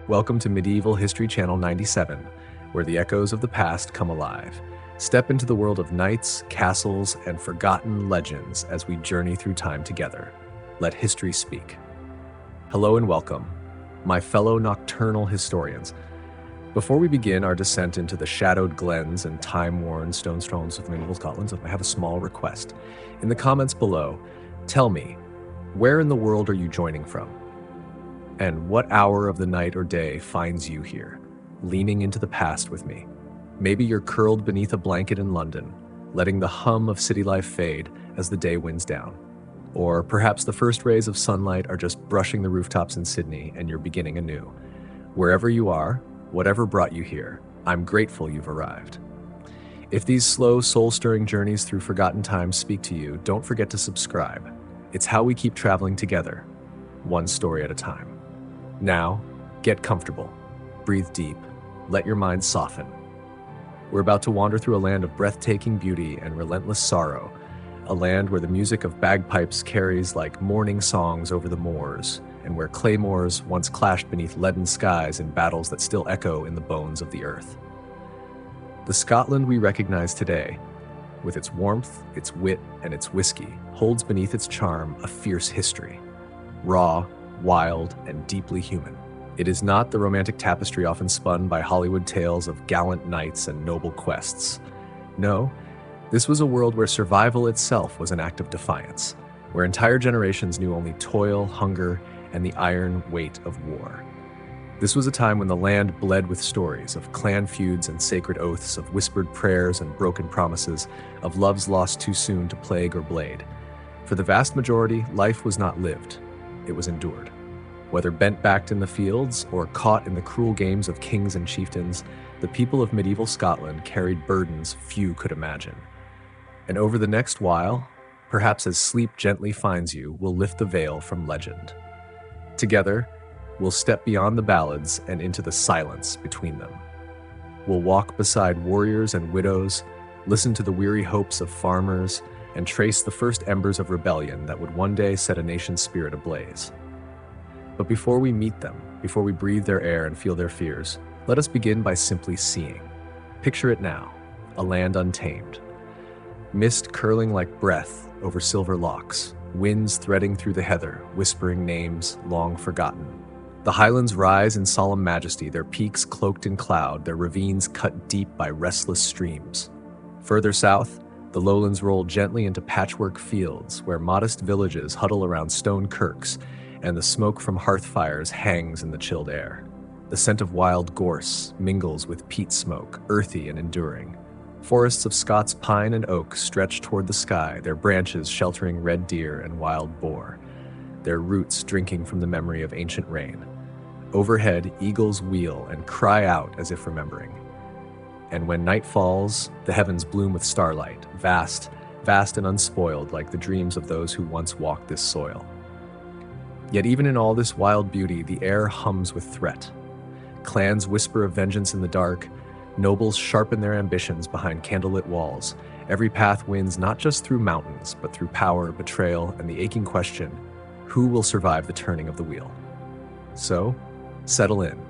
Welcome to Medieval History Channel 97, where the echoes of the past come alive. Step into the world of knights, castles, and forgotten legends as we journey through time together. Let history speak. Hello and welcome, my fellow nocturnal historians. Before we begin our descent into the shadowed glens and time-worn stone thrones of medieval Scotland, I have a small request. In the comments below, tell me, where in the world are you joining from? And what hour of the night or day finds you here, leaning into the past with me? Maybe you're curled beneath a blanket in London, letting the hum of city life fade as the day winds down. Or perhaps the first rays of sunlight are just brushing the rooftops in Sydney and you're beginning anew. Wherever you are, whatever brought you here, I'm grateful you've arrived. If these slow, soul-stirring journeys through forgotten times speak to you, don't forget to subscribe. It's how we keep traveling together, one story at a time. Now, get comfortable, breathe deep, let your mind soften. We're about to wander through a land of breathtaking beauty and relentless sorrow, a land where the music of bagpipes carries like morning songs over the moors, and where claymores once clashed beneath leaden skies in battles that still echo in the bones of the earth. The Scotland we recognize today, with its warmth, its wit, and its whiskey, holds beneath its charm a fierce history. Raw, wild, and deeply human. It is not the romantic tapestry often spun by Hollywood tales of gallant knights and noble quests. No, this was a world where survival itself was an act of defiance, where entire generations knew only toil, hunger, and the iron weight of war. This was a time when the land bled with stories of clan feuds and sacred oaths, of whispered prayers and broken promises, of loves lost too soon to plague or blade. For the vast majority, life was not lived, it was endured. Whether bent-backed in the fields or caught in the cruel games of kings and chieftains, the people of medieval Scotland carried burdens few could imagine. And over the next while, perhaps as sleep gently finds you, we'll lift the veil from legend. Together, we'll step beyond the ballads and into the silence between them. We'll walk beside warriors and widows, listen to the weary hopes of farmers, and trace the first embers of rebellion that would one day set a nation's spirit ablaze. But before we meet them, before we breathe their air and feel their fears, let us begin by simply seeing. Picture it now, a land untamed. Mist curling like breath over silver locks, winds threading through the heather, whispering names long forgotten. The highlands rise in solemn majesty, their peaks cloaked in cloud, their ravines cut deep by restless streams. Further south, the lowlands roll gently into patchwork fields where modest villages huddle around stone kirks and the smoke from hearth fires hangs in the chilled air. The scent of wild gorse mingles with peat smoke, earthy and enduring. Forests of Scots pine and oak stretch toward the sky, their branches sheltering red deer and wild boar, their roots drinking from the memory of ancient rain. Overhead, eagles wheel and cry out as if remembering. And when night falls, the heavens bloom with starlight, vast and unspoiled like the dreams of those who once walked this soil. Yet even in all this wild beauty, the air hums with threat. Clans whisper of vengeance in the dark, nobles sharpen their ambitions behind candlelit walls. Every path wins not just through mountains, but through power, betrayal, and the aching question, who will survive the turning of the wheel? So, settle in.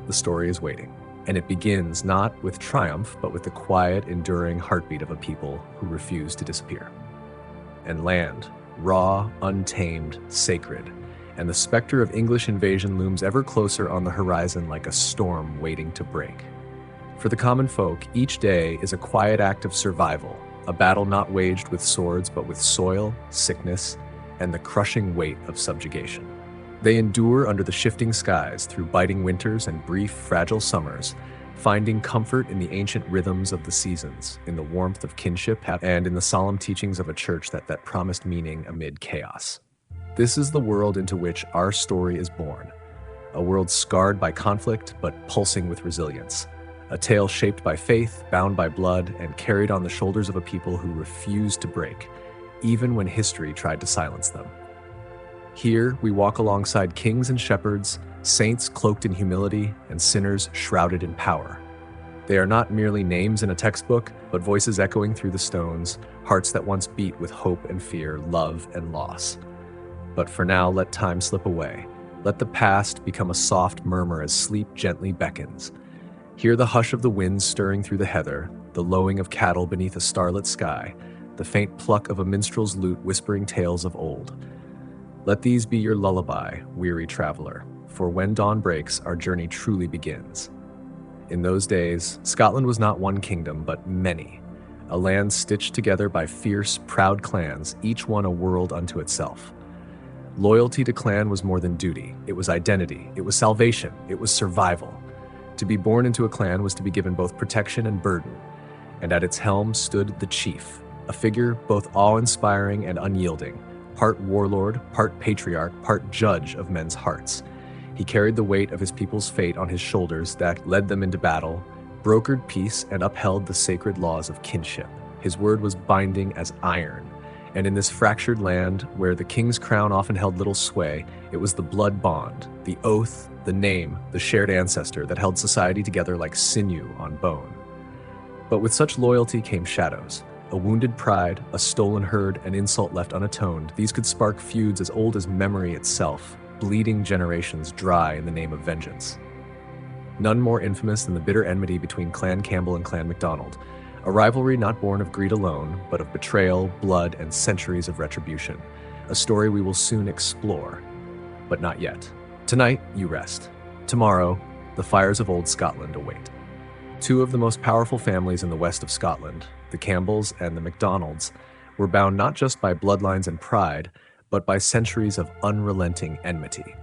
The story is waiting. And it begins not with triumph, but with the quiet, enduring heartbeat of a people who refuse to disappear. And land, raw, untamed, sacred, and the specter of English invasion looms ever closer on the horizon like a storm waiting to break. For the common folk, each day is a quiet act of survival, a battle not waged with swords but with soil, sickness, and the crushing weight of subjugation. They endure under the shifting skies through biting winters and brief, fragile summers, finding comfort in the ancient rhythms of the seasons, in the warmth of kinship, and in the solemn teachings of a church that promised meaning amid chaos. This is the world into which our story is born, a world scarred by conflict but pulsing with resilience, a tale shaped by faith, bound by blood, and carried on the shoulders of a people who refused to break, even when history tried to silence them. Here, we walk alongside kings and shepherds, saints cloaked in humility, and sinners shrouded in power. They are not merely names in a textbook, but voices echoing through the stones, hearts that once beat with hope and fear, love and loss. But for now, let time slip away. Let the past become a soft murmur as sleep gently beckons. Hear the hush of the wind stirring through the heather, the lowing of cattle beneath a starlit sky, the faint pluck of a minstrel's lute whispering tales of old. Let these be your lullaby, weary traveler, for when dawn breaks, our journey truly begins. In those days, Scotland was not one kingdom, but many, a land stitched together by fierce, proud clans, each one a world unto itself. Loyalty to clan was more than duty. It was identity. It was salvation. It was survival. To be born into a clan was to be given both protection and burden, and at its helm stood the chief, a figure both awe-inspiring and unyielding, part warlord, part patriarch, part judge of men's hearts. He carried the weight of his people's fate on his shoulders that led them into battle, brokered peace, and upheld the sacred laws of kinship. His word was binding as iron. And in this fractured land, where the king's crown often held little sway, it was the blood bond, the oath, the name, the shared ancestor that held society together like sinew on bone. But with such loyalty came shadows. A wounded pride, a stolen herd, an insult left unatoned. These could spark feuds as old as memory itself, bleeding generations dry in the name of vengeance. None more infamous than the bitter enmity between Clan Campbell and Clan MacDonald, a rivalry not born of greed alone, but of betrayal, blood, and centuries of retribution. A story we will soon explore, but not yet. Tonight, you rest. Tomorrow, the fires of old Scotland await. Two of the most powerful families in the west of Scotland, the Campbells and the MacDonalds, were bound not just by bloodlines and pride, but by centuries of unrelenting enmity.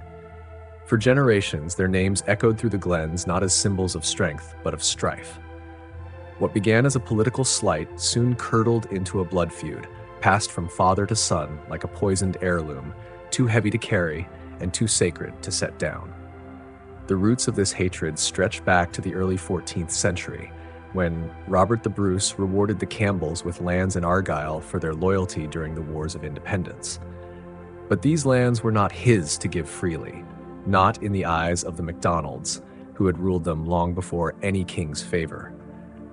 For generations, their names echoed through the glens not as symbols of strength, but of strife. What began as a political slight soon curdled into a blood feud, passed from father to son like a poisoned heirloom, too heavy to carry and too sacred to set down. The roots of this hatred stretch back to the early 14th century, when Robert the Bruce rewarded the Campbells with lands in Argyll for their loyalty during the Wars of Independence. But these lands were not his to give freely, not in the eyes of the MacDonalds, who had ruled them long before any king's favor.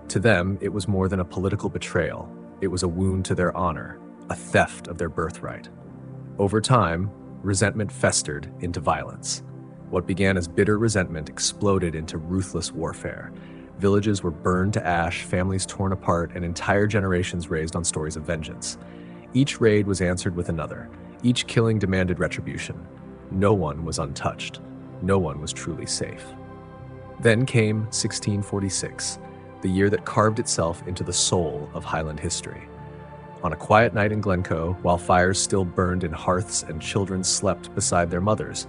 To them, it was more than a political betrayal. It was a wound to their honor, a theft of their birthright. Over time, resentment festered into violence. What began as bitter resentment exploded into ruthless warfare. Villages were burned to ash, families torn apart, and entire generations raised on stories of vengeance. Each raid was answered with another. Each killing demanded retribution. No one was untouched. No one was truly safe. Then came 1646. The year that carved itself into the soul of Highland history. On a quiet night in Glencoe, while fires still burned in hearths and children slept beside their mothers,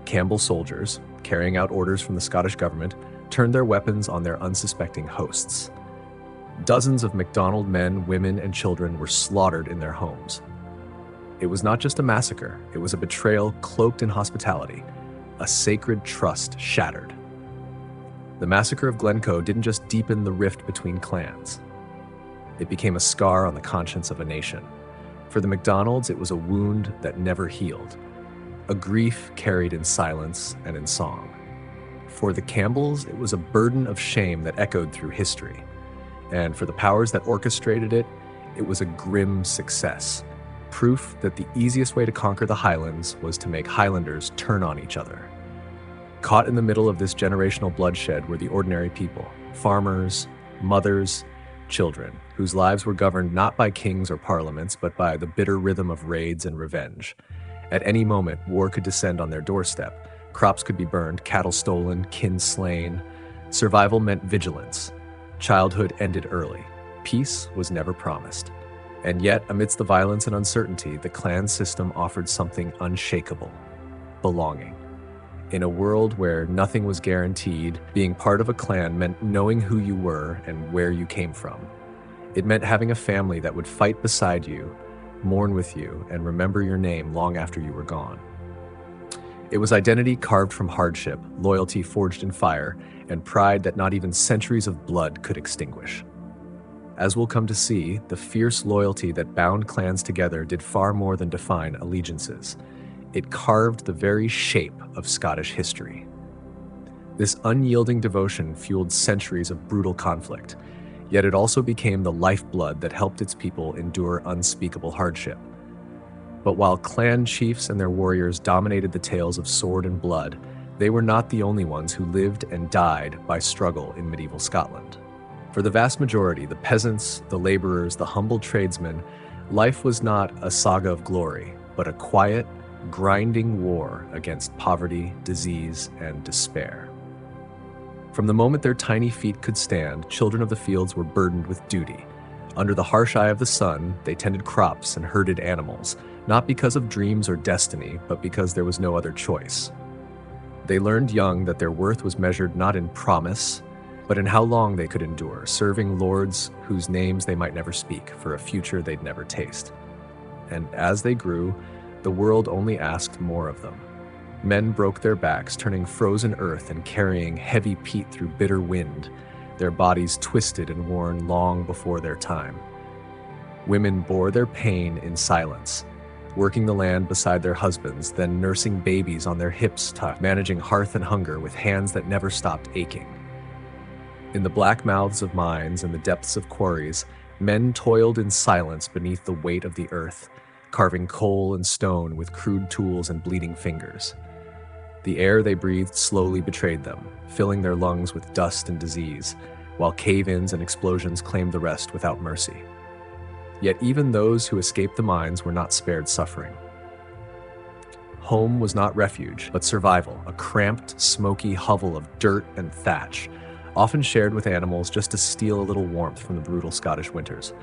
Campbell soldiers, carrying out orders from the Scottish government, turned their weapons on their unsuspecting hosts. Dozens of MacDonald men, women, and children were slaughtered in their homes. It was not just a massacre, it was a betrayal cloaked in hospitality, a sacred trust shattered. The massacre of Glencoe didn't just deepen the rift between clans. It became a scar on the conscience of a nation. For the MacDonalds, it was a wound that never healed, a grief carried in silence and in song. For the Campbells, it was a burden of shame that echoed through history. And for the powers that orchestrated it, it was a grim success, proof that the easiest way to conquer the Highlands was to make Highlanders turn on each other. Caught in the middle of this generational bloodshed were the ordinary people, farmers, mothers, children, whose lives were governed not by kings or parliaments, but by the bitter rhythm of raids and revenge. At any moment, war could descend on their doorstep. Crops could be burned, cattle stolen, kin slain. Survival meant vigilance. Childhood ended early. Peace was never promised. And yet, amidst the violence and uncertainty, the clan system offered something unshakable: belonging. In a world where nothing was guaranteed, being part of a clan meant knowing who you were and where you came from. It meant having a family that would fight beside you, mourn with you, and remember your name long after you were gone. It was identity carved from hardship, loyalty forged in fire, and pride that not even centuries of blood could extinguish. As we'll come to see, the fierce loyalty that bound clans together did far more than define allegiances. It carved the very shape of Scottish history. This unyielding devotion fueled centuries of brutal conflict, yet it also became the lifeblood that helped its people endure unspeakable hardship. But while clan chiefs and their warriors dominated the tales of sword and blood, they were not the only ones who lived and died by struggle in medieval Scotland. For the vast majority, the peasants, the laborers, the humble tradesmen, life was not a saga of glory, but a quiet, grinding war against poverty, disease, and despair. From the moment their tiny feet could stand, children of the fields were burdened with duty. Under the harsh eye of the sun, they tended crops and herded animals, not because of dreams or destiny, but because there was no other choice. They learned young that their worth was measured not in promise, but in how long they could endure, serving lords whose names they might never speak for a future they'd never taste. And as they grew, the world only asked more of them. Men broke their backs, turning frozen earth and carrying heavy peat through bitter wind, their bodies twisted and worn long before their time. Women bore their pain in silence, working the land beside their husbands, then nursing babies on their hips, managing hearth and hunger with hands that never stopped aching. In the black mouths of mines and the depths of quarries, men toiled in silence beneath the weight of the earth, carving coal and stone with crude tools and bleeding fingers. The air they breathed slowly betrayed them, filling their lungs with dust and disease, while cave-ins and explosions claimed the rest without mercy. Yet even those who escaped the mines were not spared suffering. Home was not refuge, but survival, a cramped, smoky hovel of dirt and thatch, often shared with animals just to steal a little warmth from the brutal Scottish winters.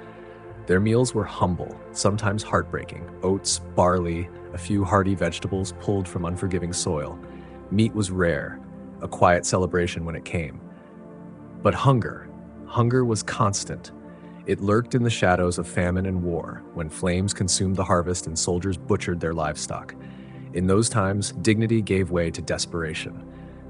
Their meals were humble, sometimes heartbreaking: oats, barley, a few hearty vegetables pulled from unforgiving soil. Meat was rare, a quiet celebration when it came. But hunger was constant. It lurked in the shadows of famine and war, when flames consumed the harvest and soldiers butchered their livestock. In those times, dignity gave way to desperation.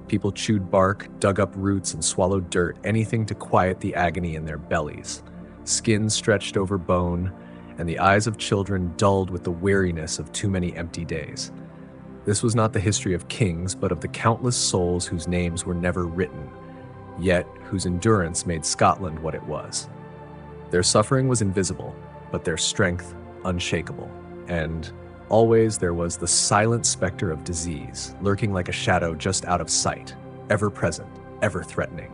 People chewed bark, dug up roots, and swallowed dirt, anything to quiet the agony in their bellies. Skin stretched over bone, and the eyes of children dulled with the weariness of too many empty days. This was not the history of kings, but of the countless souls whose names were never written, yet whose endurance made Scotland what it was. Their suffering was invisible, but their strength unshakable. And always there was the silent specter of disease, lurking like a shadow just out of sight, ever present, ever threatening.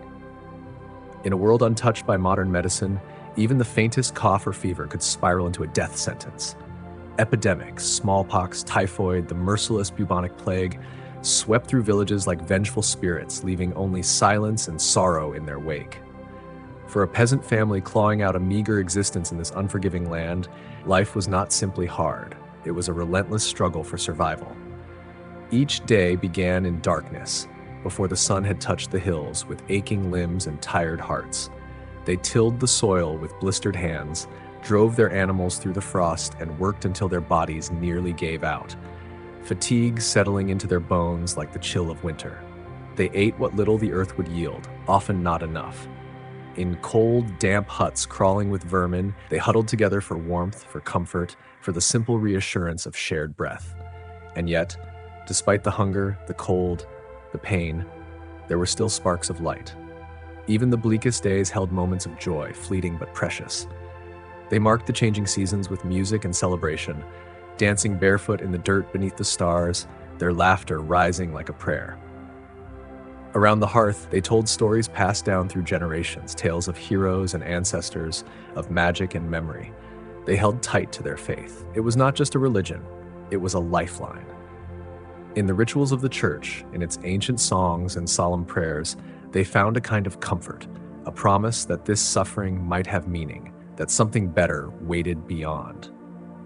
In a world untouched by modern medicine, even the faintest cough or fever could spiral into a death sentence. Epidemics, smallpox, typhoid, the merciless bubonic plague, swept through villages like vengeful spirits, leaving only silence and sorrow in their wake. For a peasant family clawing out a meager existence in this unforgiving land, life was not simply hard. It was a relentless struggle for survival. Each day began in darkness, before the sun had touched the hills, with aching limbs and tired hearts. They tilled the soil with blistered hands, drove their animals through the frost, and worked until their bodies nearly gave out, fatigue settling into their bones like the chill of winter. They ate what little the earth would yield, often not enough. In cold, damp huts crawling with vermin, they huddled together for warmth, for comfort, for the simple reassurance of shared breath. And yet, despite the hunger, the cold, the pain, there were still sparks of light. Even the bleakest days held moments of joy, fleeting but precious. They marked the changing seasons with music and celebration, dancing barefoot in the dirt beneath the stars, their laughter rising like a prayer. Around the hearth, they told stories passed down through generations, tales of heroes and ancestors, of magic and memory. They held tight to their faith. It was not just a religion, it was a lifeline. In the rituals of the church, in its ancient songs and solemn prayers, they found a kind of comfort, a promise that this suffering might have meaning, that something better waited beyond.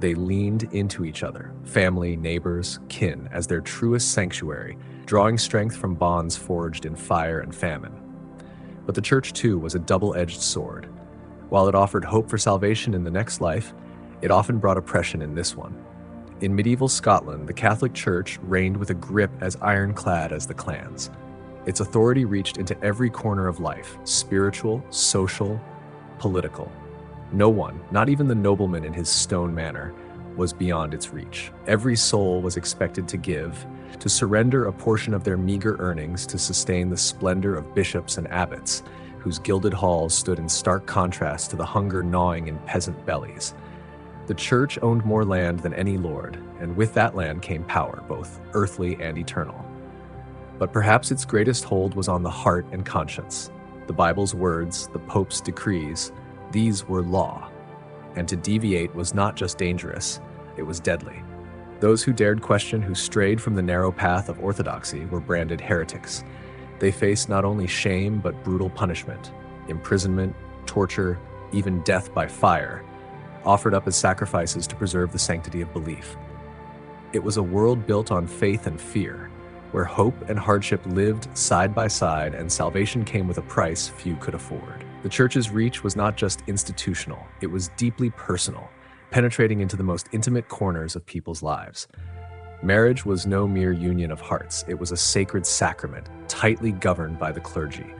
They leaned into each other, family, neighbors, kin, as their truest sanctuary, drawing strength from bonds forged in fire and famine. But the church, too, was a double-edged sword. While it offered hope for salvation in the next life, it often brought oppression in this one. In medieval Scotland, the Catholic Church reigned with a grip as ironclad as the clans. Its authority reached into every corner of life, spiritual, social, political. No one, not even the nobleman in his stone manor, was beyond its reach. Every soul was expected to give, to surrender a portion of their meager earnings to sustain the splendor of bishops and abbots, whose gilded halls stood in stark contrast to the hunger gnawing in peasant bellies. The church owned more land than any lord, and with that land came power, both earthly and eternal. But perhaps its greatest hold was on the heart and conscience. The Bible's words, the Pope's decrees, these were law. And to deviate was not just dangerous, it was deadly. Those who dared question, who strayed from the narrow path of orthodoxy, were branded heretics. They faced not only shame but brutal punishment, imprisonment, torture, even death by fire, offered up as sacrifices to preserve the sanctity of belief. It was a world built on faith and fear, where hope and hardship lived side by side and salvation came with a price few could afford. The church's reach was not just institutional, it was deeply personal, penetrating into the most intimate corners of people's lives. Marriage was no mere union of hearts, it was a sacred sacrament, tightly governed by the clergy.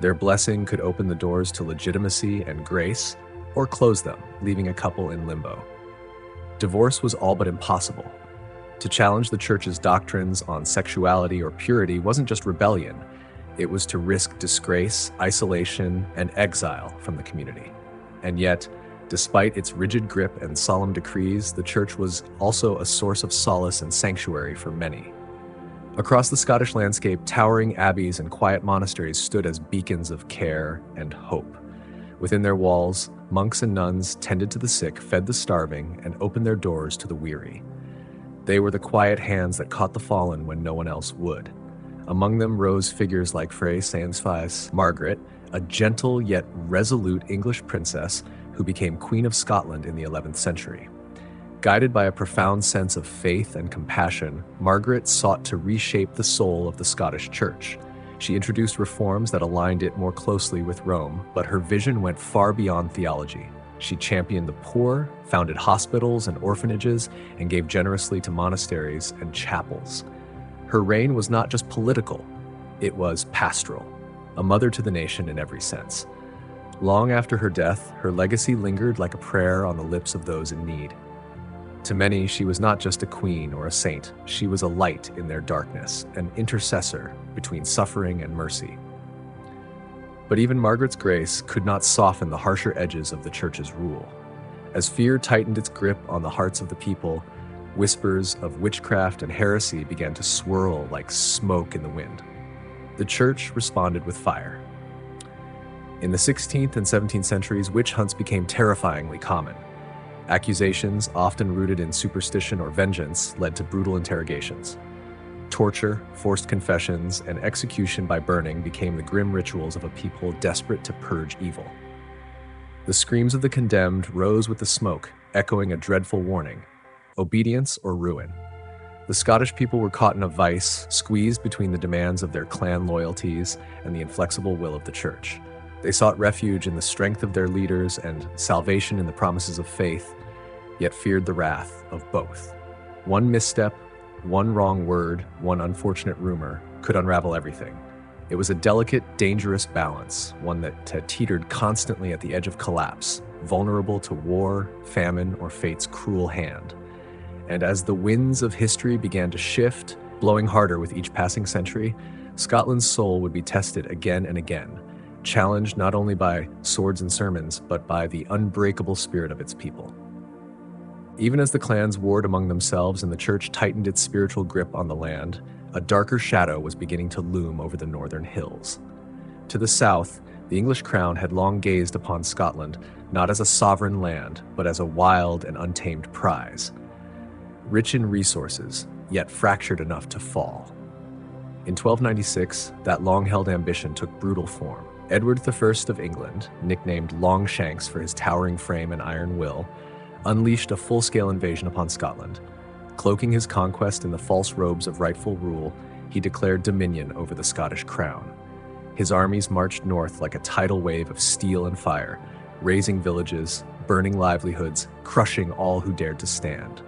Their blessing could open the doors to legitimacy and grace, or close them, leaving a couple in limbo. Divorce was all but impossible. To challenge the church's doctrines on sexuality or purity wasn't just rebellion, it was to risk disgrace, isolation, and exile from the community. And yet, despite its rigid grip and solemn decrees, the church was also a source of solace and sanctuary for many. Across the Scottish landscape, towering abbeys and quiet monasteries stood as beacons of care and hope. Within their walls, monks and nuns tended to the sick, fed the starving, and opened their doors to the weary. They were the quiet hands that caught the fallen when no one else would. Among them rose figures like Frey Sainsfy's Margaret, a gentle yet resolute English princess who became Queen of Scotland in the 11th century. Guided by a profound sense of faith and compassion, Margaret sought to reshape the soul of the Scottish Church. She introduced reforms that aligned it more closely with Rome, but her vision went far beyond theology. She championed the poor, founded hospitals and orphanages, and gave generously to monasteries and chapels. Her reign was not just political, it was pastoral, a mother to the nation in every sense. Long after her death, her legacy lingered like a prayer on the lips of those in need. To many, she was not just a queen or a saint, she was a light in their darkness, an intercessor between suffering and mercy. But even Margaret's grace could not soften the harsher edges of the church's rule. As fear tightened its grip on the hearts of the people, whispers of witchcraft and heresy began to swirl like smoke in the wind. The church responded with fire. In the 16th and 17th centuries, witch hunts became terrifyingly common. Accusations, often rooted in superstition or vengeance, led to brutal interrogations. Torture, forced confessions, and execution by burning became the grim rituals of a people desperate to purge evil. The screams of the condemned rose with the smoke, echoing a dreadful warning: obedience or ruin. The Scottish people were caught in a vice, squeezed between the demands of their clan loyalties and the inflexible will of the church. They sought refuge in the strength of their leaders and salvation in the promises of faith, yet feared the wrath of both. One misstep, one wrong word, one unfortunate rumor could unravel everything. It was a delicate, dangerous balance, one that teetered constantly at the edge of collapse, vulnerable to war, famine, or fate's cruel hand. And as the winds of history began to shift, blowing harder with each passing century, Scotland's soul would be tested again and again, challenged not only by swords and sermons, but by the unbreakable spirit of its people. Even as the clans warred among themselves and the church tightened its spiritual grip on the land, a darker shadow was beginning to loom over the northern hills. To the south, the English crown had long gazed upon Scotland not as a sovereign land, but as a wild and untamed prize. Rich in resources, yet fractured enough to fall. In 1296, that long-held ambition took brutal form. Edward I of England, nicknamed Longshanks for his towering frame and iron will, unleashed a full-scale invasion upon Scotland. Cloaking his conquest in the false robes of rightful rule, he declared dominion over the Scottish crown. His armies marched north like a tidal wave of steel and fire, razing villages, burning livelihoods, crushing all who dared to stand.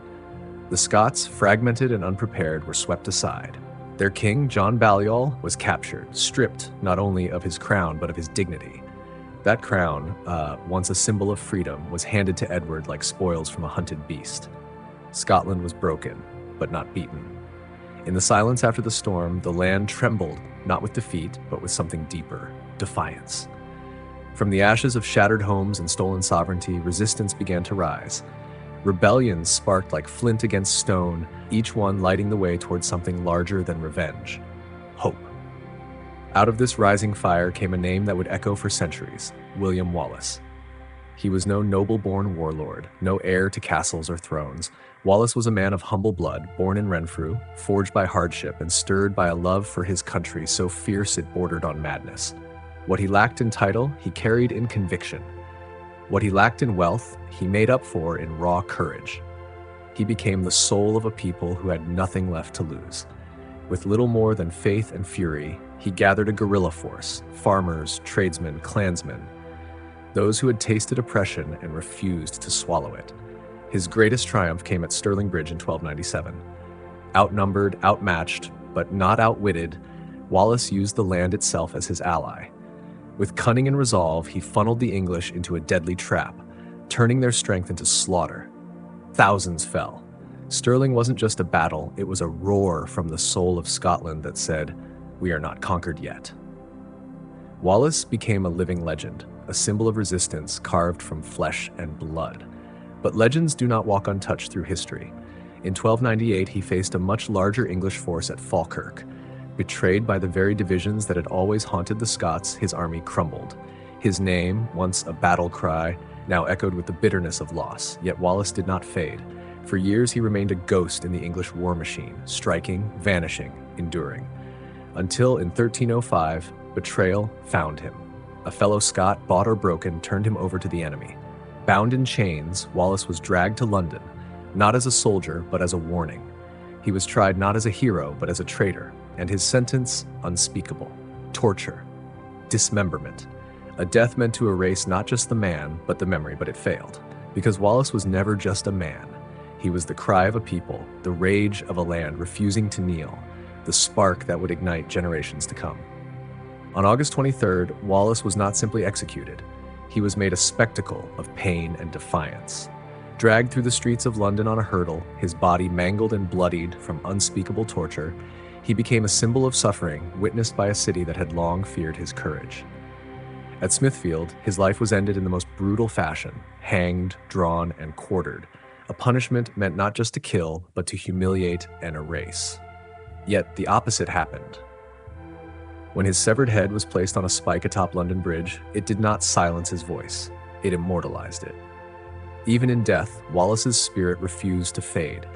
The Scots, fragmented and unprepared, were swept aside. Their king, John Balliol, was captured, stripped not only of his crown but of his dignity. That crown, once a symbol of freedom, was handed to Edward like spoils from a hunted beast. Scotland was broken, but not beaten. In the silence after the storm, the land trembled, not with defeat, but with something deeper: defiance. From the ashes of shattered homes and stolen sovereignty, resistance began to rise. Rebellions sparked like flint against stone, each one lighting the way towards something larger than revenge: hope. Out of this rising fire came a name that would echo for centuries: William Wallace. He was no noble-born warlord, no heir to castles or thrones. Wallace was a man of humble blood, born in Renfrew, forged by hardship and stirred by a love for his country so fierce it bordered on madness. What he lacked in title, he carried in conviction. What he lacked in wealth, he made up for in raw courage. He became the soul of a people who had nothing left to lose. With little more than faith and fury, he gathered a guerrilla force: farmers, tradesmen, clansmen, those who had tasted oppression and refused to swallow it. His greatest triumph came at Stirling Bridge in 1297. Outnumbered, outmatched, but not outwitted, Wallace used the land itself as his ally. With cunning and resolve, he funneled the English into a deadly trap, turning their strength into slaughter. Thousands fell. Stirling wasn't just a battle, it was a roar from the soul of Scotland that said, "We are not conquered yet." Wallace became a living legend, a symbol of resistance carved from flesh and blood. But legends do not walk untouched through history. In 1298, he faced a much larger English force at Falkirk. Betrayed by the very divisions that had always haunted the Scots, his army crumbled. His name, once a battle cry, now echoed with the bitterness of loss, yet Wallace did not fade. For years he remained a ghost in the English war machine, striking, vanishing, enduring. Until in 1305, betrayal found him. A fellow Scot, bought or broken, turned him over to the enemy. Bound in chains, Wallace was dragged to London, not as a soldier, but as a warning. He was tried not as a hero, but as a traitor, and his sentence unspeakable: torture, dismemberment, a death meant to erase not just the man, but the memory, but it failed. Because Wallace was never just a man. He was the cry of a people, the rage of a land refusing to kneel, the spark that would ignite generations to come. On August 23rd, Wallace was not simply executed. He was made a spectacle of pain and defiance. Dragged through the streets of London on a hurdle, his body mangled and bloodied from unspeakable torture, he became a symbol of suffering witnessed by a city that had long feared his courage. At Smithfield, his life was ended in the most brutal fashion: hanged, drawn, and quartered. A punishment meant not just to kill, but to humiliate and erase. Yet the opposite happened. When his severed head was placed on a spike atop London Bridge, it did not silence his voice, it immortalized it. Even in death, Wallace's spirit refused to fade.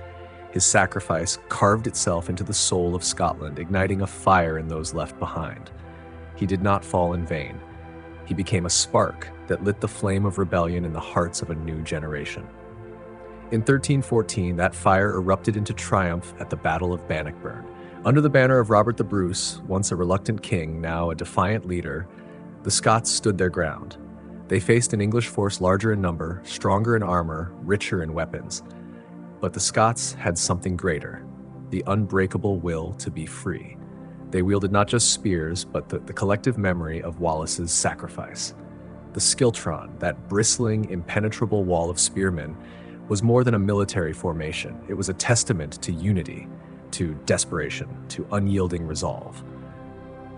His sacrifice carved itself into the soul of Scotland, igniting a fire in those left behind. He did not fall in vain. He became a spark that lit the flame of rebellion in the hearts of a new generation. In 1314, that fire erupted into triumph at the Battle of Bannockburn. Under the banner of Robert the Bruce, once a reluctant king, now a defiant leader, the Scots stood their ground. They faced an English force larger in number, stronger in armor, richer in weapons. But the Scots had something greater: the unbreakable will to be free. They wielded not just spears, but the collective memory of Wallace's sacrifice. The Skiltron, that bristling, impenetrable wall of spearmen, was more than a military formation. It was a testament to unity, to desperation, to unyielding resolve.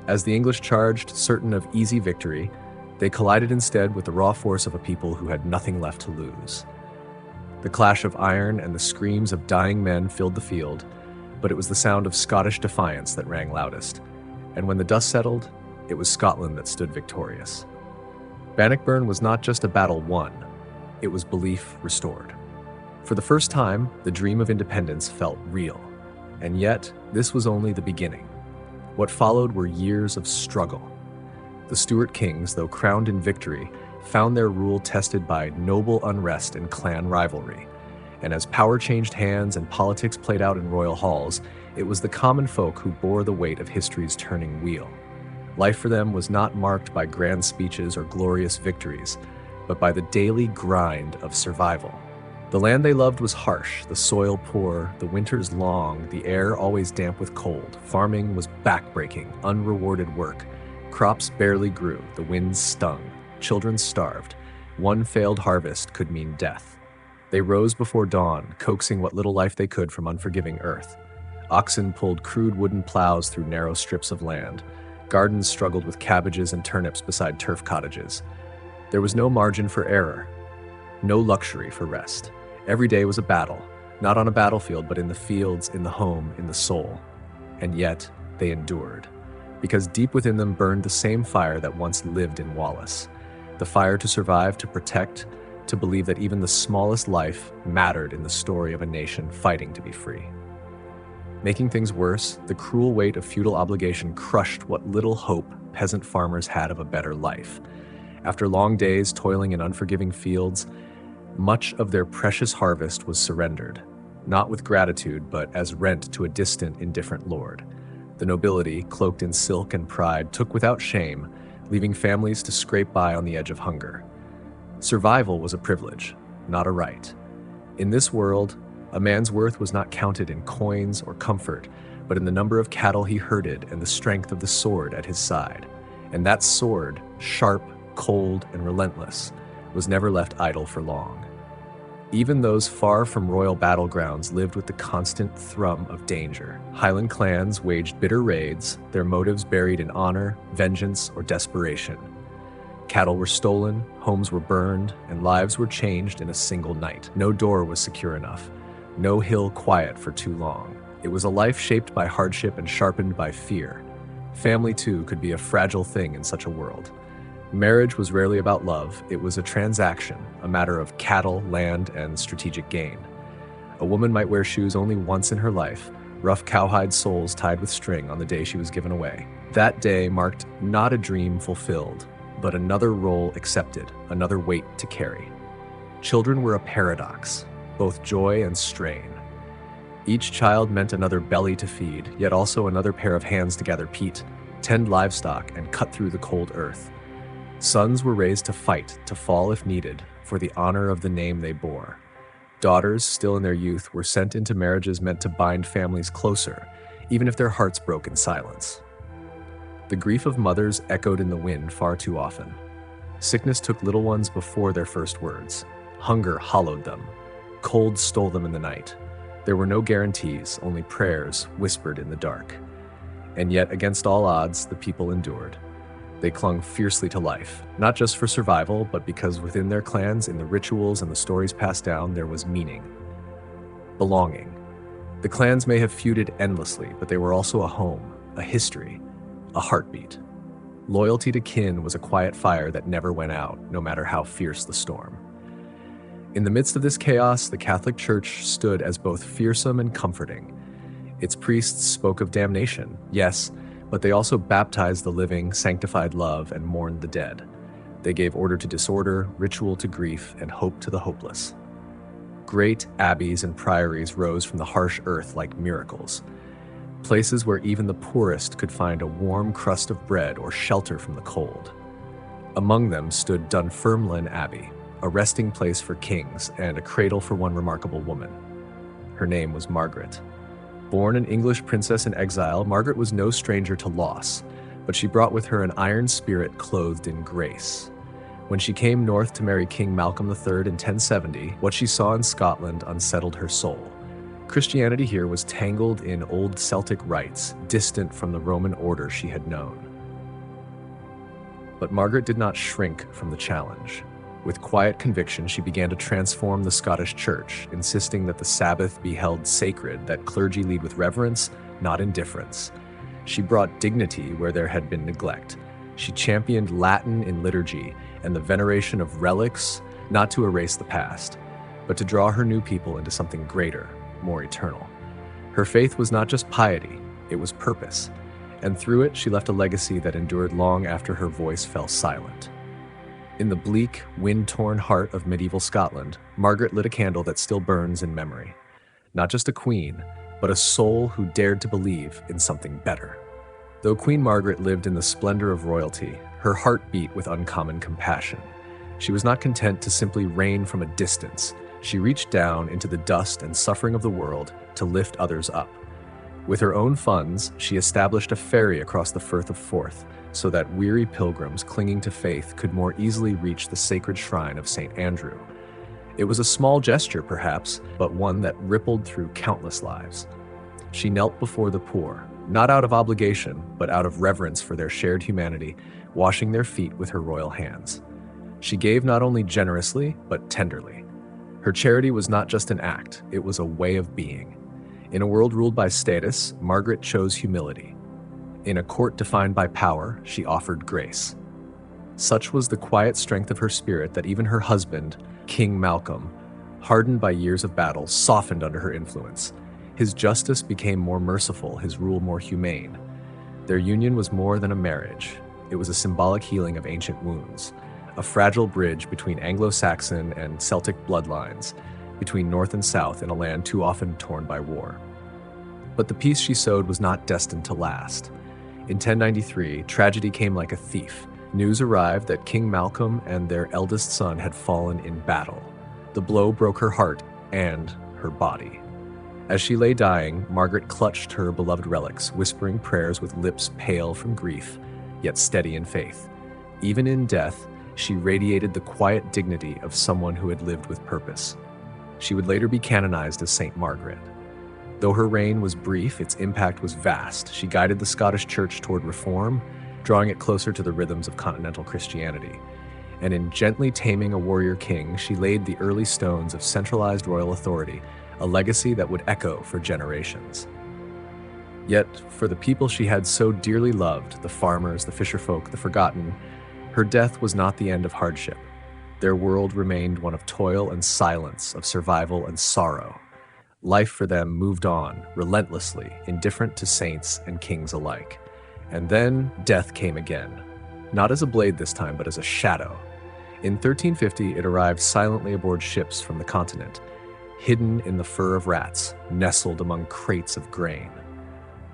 As the English charged, certain of easy victory, they collided instead with the raw force of a people who had nothing left to lose. The clash of iron and the screams of dying men filled the field, but it was the sound of Scottish defiance that rang loudest. And when the dust settled, it was Scotland that stood victorious. Bannockburn was not just a battle won, it was belief restored. For the first time, the dream of independence felt real. And yet, this was only the beginning. What followed were years of struggle. The Stuart kings, though crowned in victory, found their rule tested by noble unrest and clan rivalry. And as power changed hands and politics played out in royal halls, it was the common folk who bore the weight of history's turning wheel. Life for them was not marked by grand speeches or glorious victories, but by the daily grind of survival. The land they loved was harsh, the soil poor, the winters long, the air always damp with cold. Farming was backbreaking, unrewarded work. Crops barely grew, the winds stung, children starved. One failed harvest could mean death. They rose before dawn, coaxing what little life they could from unforgiving earth. Oxen pulled crude wooden plows through narrow strips of land. Gardens struggled with cabbages and turnips beside turf cottages. There was no margin for error, no luxury for rest. Every day was a battle, not on a battlefield, but in the fields, in the home, in the soul. And yet, they endured, because deep within them burned the same fire that once lived in Wallace. The fire to survive, to protect, to believe that even the smallest life mattered in the story of a nation fighting to be free. Making things worse, the cruel weight of feudal obligation crushed what little hope peasant farmers had of a better life. After long days toiling in unforgiving fields, much of their precious harvest was surrendered, not with gratitude, but as rent to a distant, indifferent lord. The nobility, cloaked in silk and pride, took without shame, leaving families to scrape by on the edge of hunger. Survival was a privilege, not a right. In this world, a man's worth was not counted in coins or comfort, but in the number of cattle he herded and the strength of the sword at his side. And that sword, sharp, cold, and relentless, was never left idle for long. Even those far from royal battlegrounds lived with the constant thrum of danger. Highland clans waged bitter raids, their motives buried in honor, vengeance, or desperation. Cattle were stolen, homes were burned, and lives were changed in a single night. No door was secure enough, no hill quiet for too long. It was a life shaped by hardship and sharpened by fear. Family, too, could be a fragile thing in such a world. Marriage was rarely about love. It was a transaction, a matter of cattle, land, and strategic gain. A woman might wear shoes only once in her life, rough cowhide soles tied with string on the day she was given away. That day marked not a dream fulfilled, but another role accepted, another weight to carry. Children were a paradox, both joy and strain. Each child meant another belly to feed, yet also another pair of hands to gather peat, tend livestock, and cut through the cold earth. Sons were raised to fight, to fall if needed, for the honor of the name they bore. Daughters, still in their youth, were sent into marriages meant to bind families closer, even if their hearts broke in silence. The grief of mothers echoed in the wind far too often. Sickness took little ones before their first words. Hunger hollowed them. Cold stole them in the night. There were no guarantees, only prayers whispered in the dark. And yet, against all odds, the people endured. They clung fiercely to life, not just for survival, but because within their clans, in the rituals and the stories passed down, there was meaning. Belonging. The clans may have feuded endlessly, but they were also a home, a history, a heartbeat. Loyalty to kin was a quiet fire that never went out, no matter how fierce the storm. In the midst of this chaos, the Catholic Church stood as both fearsome and comforting. Its priests spoke of damnation, yes, but they also baptized the living, sanctified love, and mourned the dead. They gave order to disorder, ritual to grief, and hope to the hopeless. Great abbeys and priories rose from the harsh earth like miracles, places where even the poorest could find a warm crust of bread or shelter from the cold. Among them stood Dunfermline Abbey, a resting place for kings and a cradle for one remarkable woman. Her name was Margaret. Born an English princess in exile, Margaret was no stranger to loss, but she brought with her an iron spirit clothed in grace. When she came north to marry King Malcolm III in 1070, what she saw in Scotland unsettled her soul. Christianity here was tangled in old Celtic rites, distant from the Roman order she had known. But Margaret did not shrink from the challenge. With quiet conviction, she began to transform the Scottish Church, insisting that the Sabbath be held sacred, that clergy lead with reverence, not indifference. She brought dignity where there had been neglect. She championed Latin in liturgy and the veneration of relics, not to erase the past, but to draw her new people into something greater, more eternal. Her faith was not just piety, it was purpose, and through it she left a legacy that endured long after her voice fell silent. In the bleak, wind-torn heart of medieval Scotland, Margaret lit a candle that still burns in memory. Not just a queen, but a soul who dared to believe in something better. Though Queen Margaret lived in the splendor of royalty, her heart beat with uncommon compassion. She was not content to simply reign from a distance. She reached down into the dust and suffering of the world to lift others up. With her own funds, she established a ferry across the Firth of Forth, so that weary pilgrims clinging to faith could more easily reach the sacred shrine of St. Andrew. It was a small gesture, perhaps, but one that rippled through countless lives. She knelt before the poor, not out of obligation, but out of reverence for their shared humanity, washing their feet with her royal hands. She gave not only generously, but tenderly. Her charity was not just an act, it was a way of being. In a world ruled by status, Margaret chose humility. In a court defined by power, she offered grace. Such was the quiet strength of her spirit that even her husband, King Malcolm, hardened by years of battle, softened under her influence. His justice became more merciful, his rule more humane. Their union was more than a marriage. It was a symbolic healing of ancient wounds, a fragile bridge between Anglo-Saxon and Celtic bloodlines, between North and South in a land too often torn by war. But the peace she sowed was not destined to last. In 1093, tragedy came like a thief. News arrived that King Malcolm and their eldest son had fallen in battle. The blow broke her heart and her body. As she lay dying, Margaret clutched her beloved relics, whispering prayers with lips pale from grief, yet steady in faith. Even in death, she radiated the quiet dignity of someone who had lived with purpose. She would later be canonized as Saint Margaret. Though her reign was brief, its impact was vast. She guided the Scottish Church toward reform, drawing it closer to the rhythms of continental Christianity. And in gently taming a warrior king, she laid the early stones of centralized royal authority, a legacy that would echo for generations. Yet, for the people she had so dearly loved, the farmers, the fisherfolk, the forgotten, her death was not the end of hardship. Their world remained one of toil and silence, of survival and sorrow. Life for them moved on, relentlessly, indifferent to saints and kings alike. And then death came again, not as a blade this time, but as a shadow. In 1350, it arrived silently aboard ships from the continent, hidden in the fur of rats, nestled among crates of grain.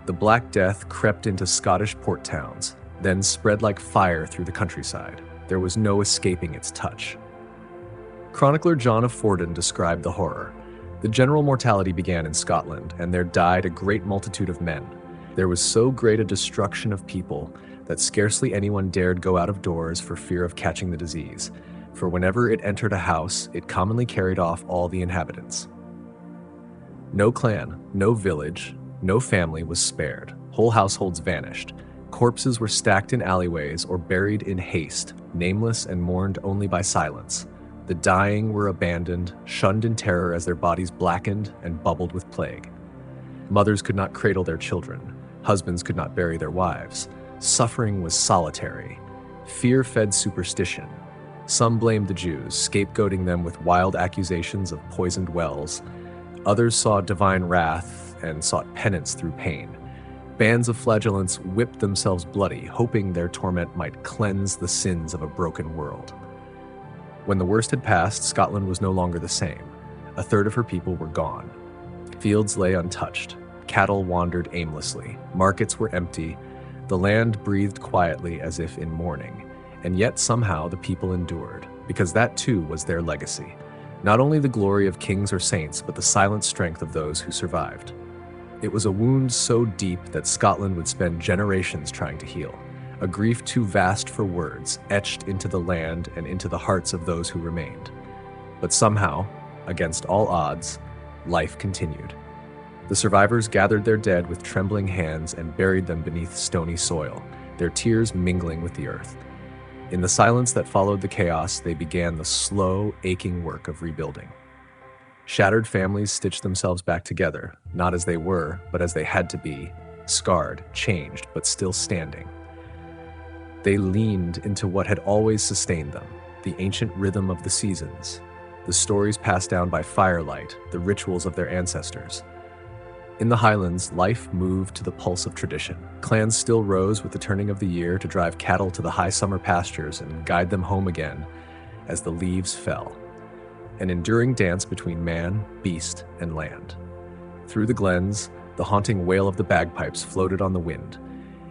The Black Death crept into Scottish port towns, then spread like fire through the countryside. There was no escaping its touch. Chronicler John of Fordun described the horror. The general mortality began in Scotland, and there died a great multitude of men. There was so great a destruction of people that scarcely anyone dared go out of doors for fear of catching the disease, for whenever it entered a house, it commonly carried off all the inhabitants. No clan, no village, no family was spared. Whole households vanished. Corpses were stacked in alleyways or buried in haste, nameless and mourned only by silence. The dying were abandoned, shunned in terror as their bodies blackened and bubbled with plague. Mothers could not cradle their children. Husbands could not bury their wives. Suffering was solitary. Fear fed superstition. Some blamed the Jews, scapegoating them with wild accusations of poisoned wells. Others saw divine wrath and sought penance through pain. Bands of flagellants whipped themselves bloody, hoping their torment might cleanse the sins of a broken world. When the worst had passed, Scotland was no longer the same. A third of her people were gone. Fields lay untouched. Cattle wandered aimlessly. Markets were empty. The land breathed quietly as if in mourning. And yet somehow the people endured, because that too was their legacy. Not only the glory of kings or saints, but the silent strength of those who survived. It was a wound so deep that Scotland would spend generations trying to heal. A grief too vast for words, etched into the land and into the hearts of those who remained. But somehow, against all odds, life continued. The survivors gathered their dead with trembling hands and buried them beneath stony soil, their tears mingling with the earth. In the silence that followed the chaos, they began the slow, aching work of rebuilding. Shattered families stitched themselves back together, not as they were, but as they had to be, scarred, changed, but still standing. They leaned into what had always sustained them, the ancient rhythm of the seasons, the stories passed down by firelight, the rituals of their ancestors. In the Highlands, life moved to the pulse of tradition. Clans still rose with the turning of the year to drive cattle to the high summer pastures and guide them home again as the leaves fell. An enduring dance between man, beast, and land. Through the glens, the haunting wail of the bagpipes floated on the wind.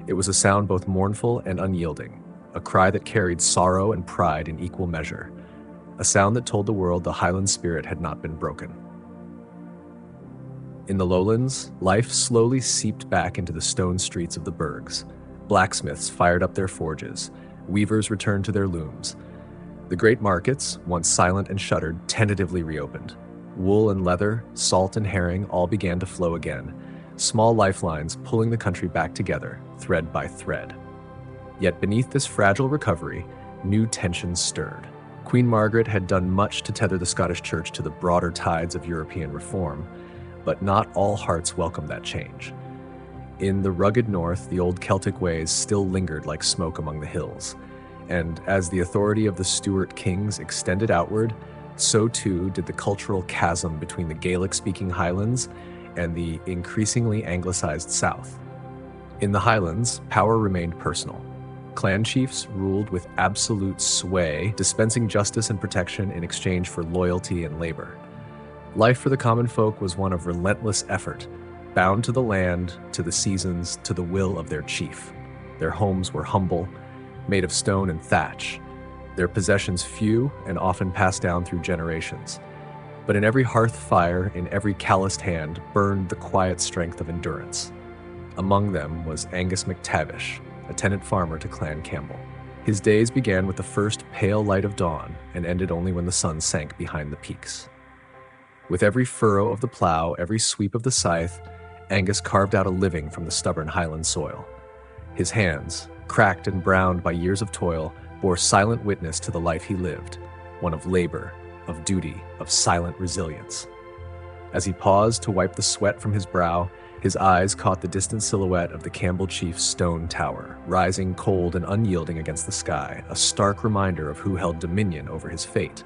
It was a sound both mournful and unyielding, a cry that carried sorrow and pride in equal measure, a sound that told the world the Highland spirit had not been broken. In the lowlands, life slowly seeped back into the stone streets of the burgs. Blacksmiths fired up their forges. Weavers returned to their looms. The great markets, once silent and shuttered, tentatively reopened. Wool and leather, salt and herring all began to flow again, small lifelines pulling the country back together, thread by thread. Yet beneath this fragile recovery, new tensions stirred. Queen Margaret had done much to tether the Scottish Church to the broader tides of European reform, but not all hearts welcomed that change. In the rugged north, the old Celtic ways still lingered like smoke among the hills, and as the authority of the Stuart kings extended outward, so too did the cultural chasm between the Gaelic-speaking Highlands and the increasingly anglicized South. In the Highlands, power remained personal. Clan chiefs ruled with absolute sway, dispensing justice and protection in exchange for loyalty and labor. Life for the common folk was one of relentless effort, bound to the land, to the seasons, to the will of their chief. Their homes were humble, made of stone and thatch, their possessions few and often passed down through generations. But in every hearth fire, in every calloused hand, burned the quiet strength of endurance. Among them was Angus MacTavish, a tenant farmer to Clan Campbell. His days began with the first pale light of dawn and ended only when the sun sank behind the peaks. With every furrow of the plow, every sweep of the scythe, Angus carved out a living from the stubborn Highland soil. His hands, cracked and browned by years of toil, bore silent witness to the life he lived, one of labor, of duty, of silent resilience. As he paused to wipe the sweat from his brow, his eyes caught the distant silhouette of the Campbell chief's stone tower, rising cold and unyielding against the sky, a stark reminder of who held dominion over his fate.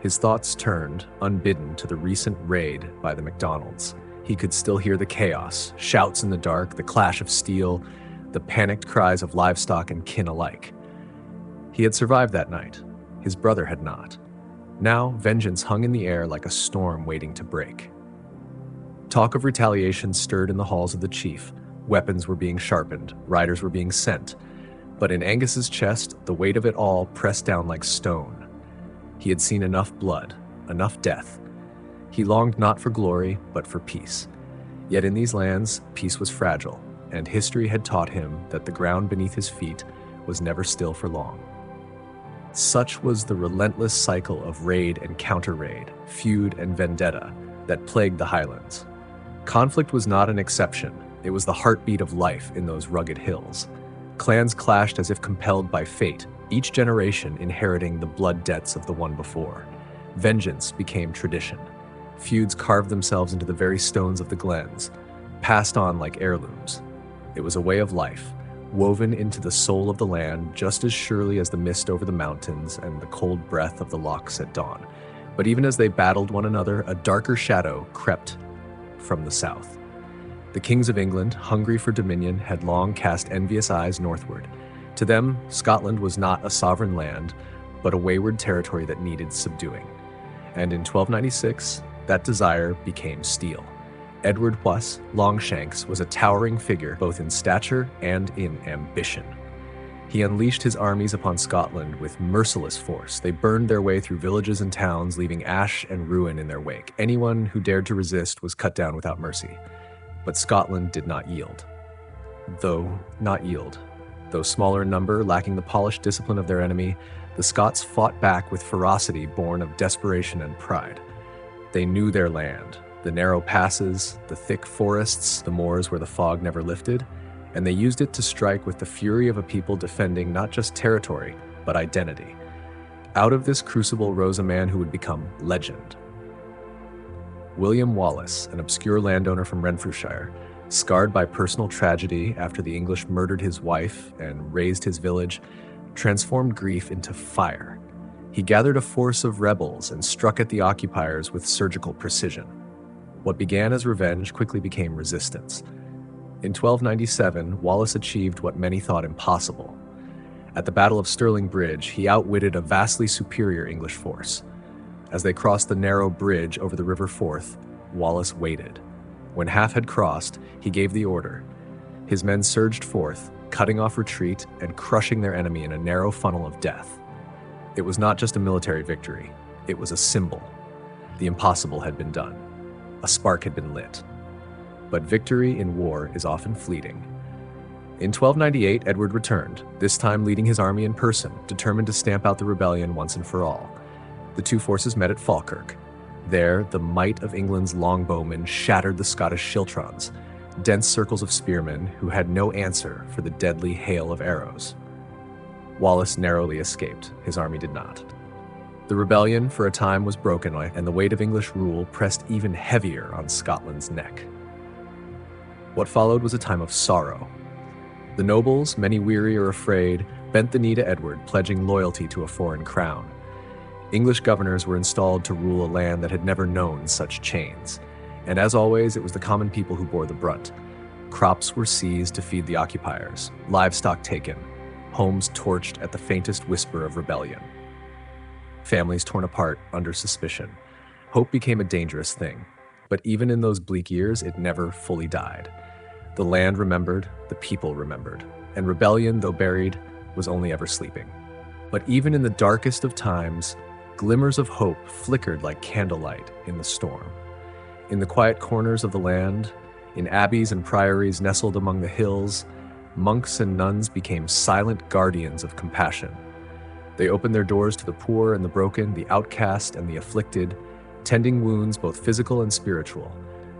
His thoughts turned, unbidden, to the recent raid by the MacDonalds. He could still hear the chaos, shouts in the dark, the clash of steel, the panicked cries of livestock and kin alike. He had survived that night. His brother had not. Now, vengeance hung in the air like a storm waiting to break. Talk of retaliation stirred in the halls of the chief. Weapons were being sharpened, riders were being sent. But in Angus's chest, the weight of it all pressed down like stone. He had seen enough blood, enough death. He longed not for glory, but for peace. Yet in these lands, peace was fragile, and history had taught him that the ground beneath his feet was never still for long. Such was the relentless cycle of raid and counter-raid, feud and vendetta that plagued the Highlands. Conflict was not an exception. It was the heartbeat of life in those rugged hills. Clans clashed as if compelled by fate, each generation inheriting the blood debts of the one before. Vengeance became tradition. Feuds carved themselves into the very stones of the glens, passed on like heirlooms. It was a way of life, woven into the soul of the land just as surely as the mist over the mountains and the cold breath of the lochs at dawn. But even as they battled one another, a darker shadow crept from the south. The kings of England, hungry for dominion, had long cast envious eyes northward. To them, Scotland was not a sovereign land, but a wayward territory that needed subduing. And in 1296, that desire became steel. Edward Huas, Longshanks, was a towering figure both in stature and in ambition. He unleashed his armies upon Scotland with merciless force. They burned their way through villages and towns, leaving ash and ruin in their wake. Anyone who dared to resist was cut down without mercy. But Scotland did not yield. Though smaller in number, lacking the polished discipline of their enemy, the Scots fought back with ferocity born of desperation and pride. They knew their land, the narrow passes, the thick forests, the moors where the fog never lifted, and they used it to strike with the fury of a people defending not just territory, but identity. Out of this crucible rose a man who would become legend. William Wallace, an obscure landowner from Renfrewshire, scarred by personal tragedy after the English murdered his wife and razed his village, transformed grief into fire. He gathered a force of rebels and struck at the occupiers with surgical precision. What began as revenge quickly became resistance. In 1297, Wallace achieved what many thought impossible. At the Battle of Stirling Bridge, he outwitted a vastly superior English force. As they crossed the narrow bridge over the River Forth, Wallace waited. When half had crossed, he gave the order. His men surged forth, cutting off retreat and crushing their enemy in a narrow funnel of death. It was not just a military victory, it was a symbol. The impossible had been done. A spark had been lit. But victory in war is often fleeting. In 1298, Edward returned, this time leading his army in person, determined to stamp out the rebellion once and for all. The two forces met at Falkirk. There, the might of England's longbowmen shattered the Scottish schiltrons, dense circles of spearmen who had no answer for the deadly hail of arrows. Wallace narrowly escaped. His army did not. The rebellion for a time was broken, and the weight of English rule pressed even heavier on Scotland's neck. What followed was a time of sorrow. The nobles, many weary or afraid, bent the knee to Edward, pledging loyalty to a foreign crown. English governors were installed to rule a land that had never known such chains. And as always, it was the common people who bore the brunt. Crops were seized to feed the occupiers, livestock taken, homes torched at the faintest whisper of rebellion. Families torn apart under suspicion. Hope became a dangerous thing. But even in those bleak years, it never fully died. The land remembered, the people remembered, and rebellion, though buried, was only ever sleeping. But even in the darkest of times, glimmers of hope flickered like candlelight in the storm. In the quiet corners of the land, in abbeys and priories nestled among the hills, monks and nuns became silent guardians of compassion. They opened their doors to the poor and the broken, the outcast and the afflicted, tending wounds both physical and spiritual.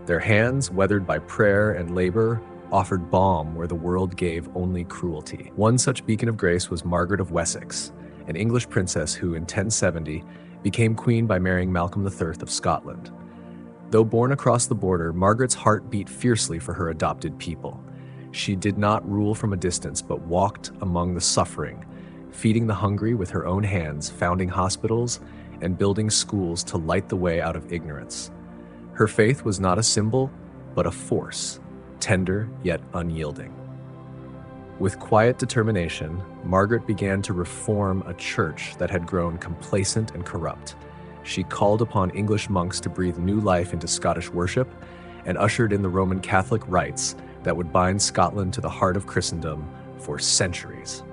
Their hands, weathered by prayer and labor, offered balm where the world gave only cruelty. One such beacon of grace was Margaret of Wessex, an English princess who, in 1070, became queen by marrying Malcolm III of Scotland. Though born across the border, Margaret's heart beat fiercely for her adopted people. She did not rule from a distance, but walked among the suffering, feeding the hungry with her own hands, founding hospitals, and building schools to light the way out of ignorance. Her faith was not a symbol, but a force, tender yet unyielding. With quiet determination, Margaret began to reform a church that had grown complacent and corrupt. She called upon English monks to breathe new life into Scottish worship and ushered in the Roman Catholic rites that would bind Scotland to the heart of Christendom for centuries.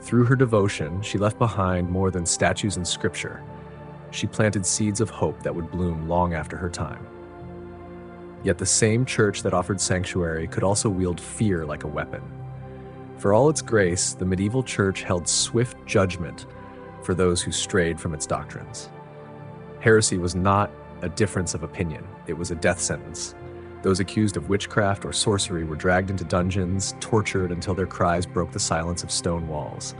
Through her devotion, she left behind more than statues and scripture. She planted seeds of hope that would bloom long after her time. Yet the same church that offered sanctuary could also wield fear like a weapon. For all its grace, the medieval church held swift judgment for those who strayed from its doctrines. Heresy was not a difference of opinion, it was a death sentence. Those accused of witchcraft or sorcery were dragged into dungeons, tortured until their cries broke the silence of stone walls.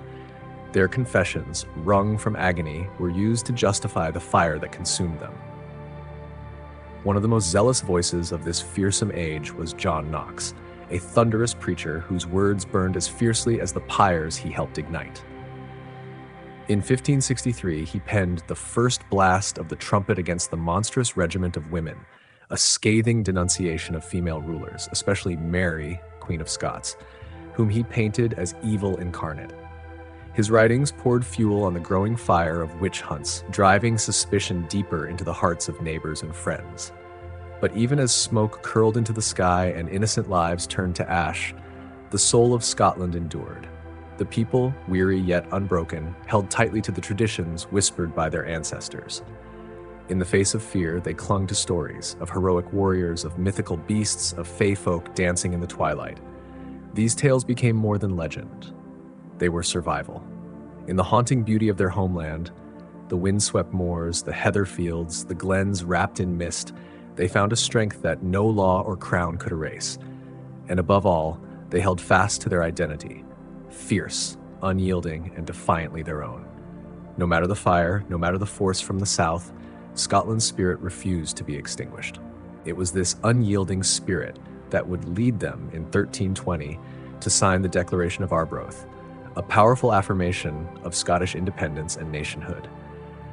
Their confessions, wrung from agony, were used to justify the fire that consumed them. One of the most zealous voices of this fearsome age was John Knox, a thunderous preacher whose words burned as fiercely as the pyres he helped ignite. In 1563, he penned the first blast of the trumpet against the monstrous regiment of women, a scathing denunciation of female rulers, especially Mary, Queen of Scots, whom he painted as evil incarnate. His writings poured fuel on the growing fire of witch hunts, driving suspicion deeper into the hearts of neighbors and friends. But even as smoke curled into the sky and innocent lives turned to ash, the soul of Scotland endured. The people, weary yet unbroken, held tightly to the traditions whispered by their ancestors. In the face of fear, they clung to stories of heroic warriors, of mythical beasts, of fey folk dancing in the twilight. These tales became more than legend. They were survival. In the haunting beauty of their homeland, the windswept moors, the heather fields, the glens wrapped in mist, they found a strength that no law or crown could erase. And above all, they held fast to their identity, fierce, unyielding, and defiantly their own. No matter the fire, no matter the force from the south, Scotland's spirit refused to be extinguished. It was this unyielding spirit that would lead them in 1320 to sign the Declaration of Arbroath, a powerful affirmation of Scottish independence and nationhood.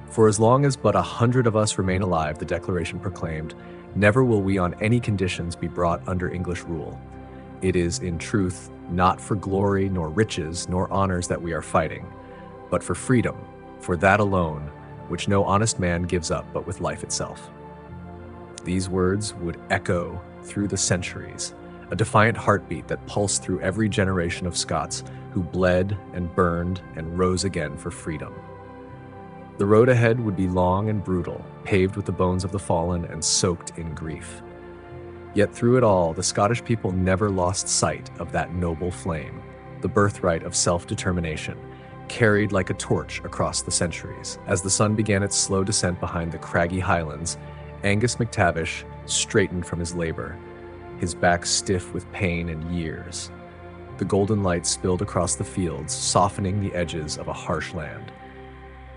For as long as but 100 of us remain alive, the Declaration proclaimed, never will we on any conditions be brought under English rule. It is, in truth, not for glory, nor riches, nor honors that we are fighting, but for freedom, for that alone, which no honest man gives up but with life itself. These words would echo through the centuries, a defiant heartbeat that pulsed through every generation of Scots who bled and burned and rose again for freedom. The road ahead would be long and brutal, paved with the bones of the fallen and soaked in grief. Yet through it all, the Scottish people never lost sight of that noble flame, the birthright of self-determination, carried like a torch across the centuries. As the sun began its slow descent behind the craggy highlands, Angus MacTavish straightened from his labor, his back stiff with pain and years. The golden light spilled across the fields, softening the edges of a harsh land.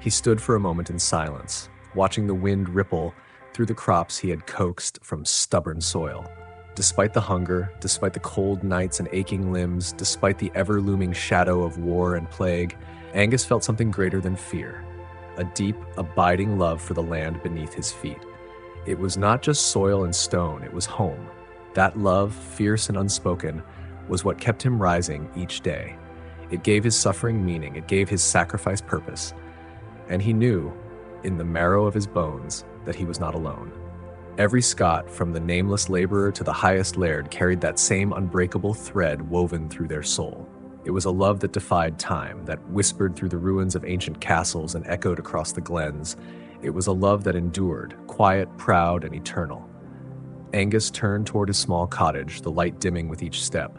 He stood for a moment in silence, watching the wind ripple through the crops he had coaxed from stubborn soil. Despite the hunger, despite the cold nights and aching limbs, despite the ever-looming shadow of war and plague, Angus felt something greater than fear, a deep, abiding love for the land beneath his feet. It was not just soil and stone, it was home. That love, fierce and unspoken, was what kept him rising each day. It gave his suffering meaning, it gave his sacrifice purpose. And he knew, in the marrow of his bones, that he was not alone. Every Scot, from the nameless laborer to the highest laird, carried that same unbreakable thread woven through their soul. It was a love that defied time, that whispered through the ruins of ancient castles and echoed across the glens. It was a love that endured, quiet, proud, and eternal. Angus turned toward his small cottage, the light dimming with each step.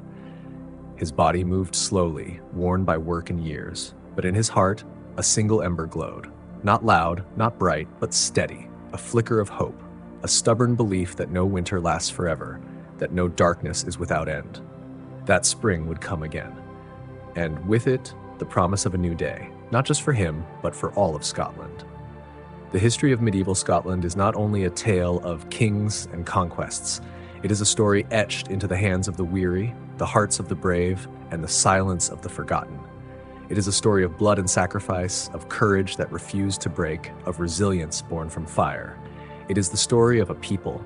His body moved slowly, worn by work and years, but in his heart, a single ember glowed. Not loud, not bright, but steady, a flicker of hope, a stubborn belief that no winter lasts forever, that no darkness is without end. That spring would come again. And with it, the promise of a new day, not just for him, but for all of Scotland. The history of medieval Scotland is not only a tale of kings and conquests, it is a story etched into the hands of the weary, the hearts of the brave, and the silence of the forgotten. It is a story of blood and sacrifice, of courage that refused to break, of resilience born from fire. It is the story of a people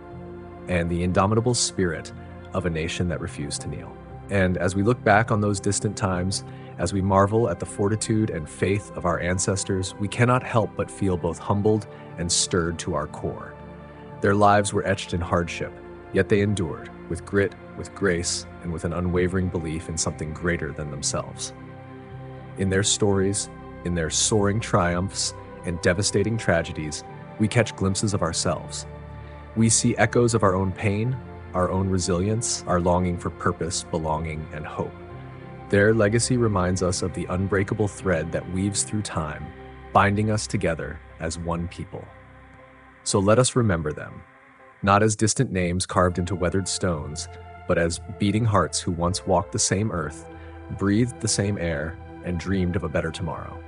and the indomitable spirit of a nation that refused to kneel. And as we look back on those distant times, as we marvel at the fortitude and faith of our ancestors, we cannot help but feel both humbled and stirred to our core. Their lives were etched in hardship, yet they endured, with grit, with grace, and with an unwavering belief in something greater than themselves. In their stories, in their soaring triumphs and devastating tragedies, we catch glimpses of ourselves. We see echoes of our own pain, our own resilience, our longing for purpose, belonging, and hope. Their legacy reminds us of the unbreakable thread that weaves through time, binding us together as one people. So let us remember them, not as distant names carved into weathered stones, but as beating hearts who once walked the same earth, breathed the same air, and dreamed of a better tomorrow.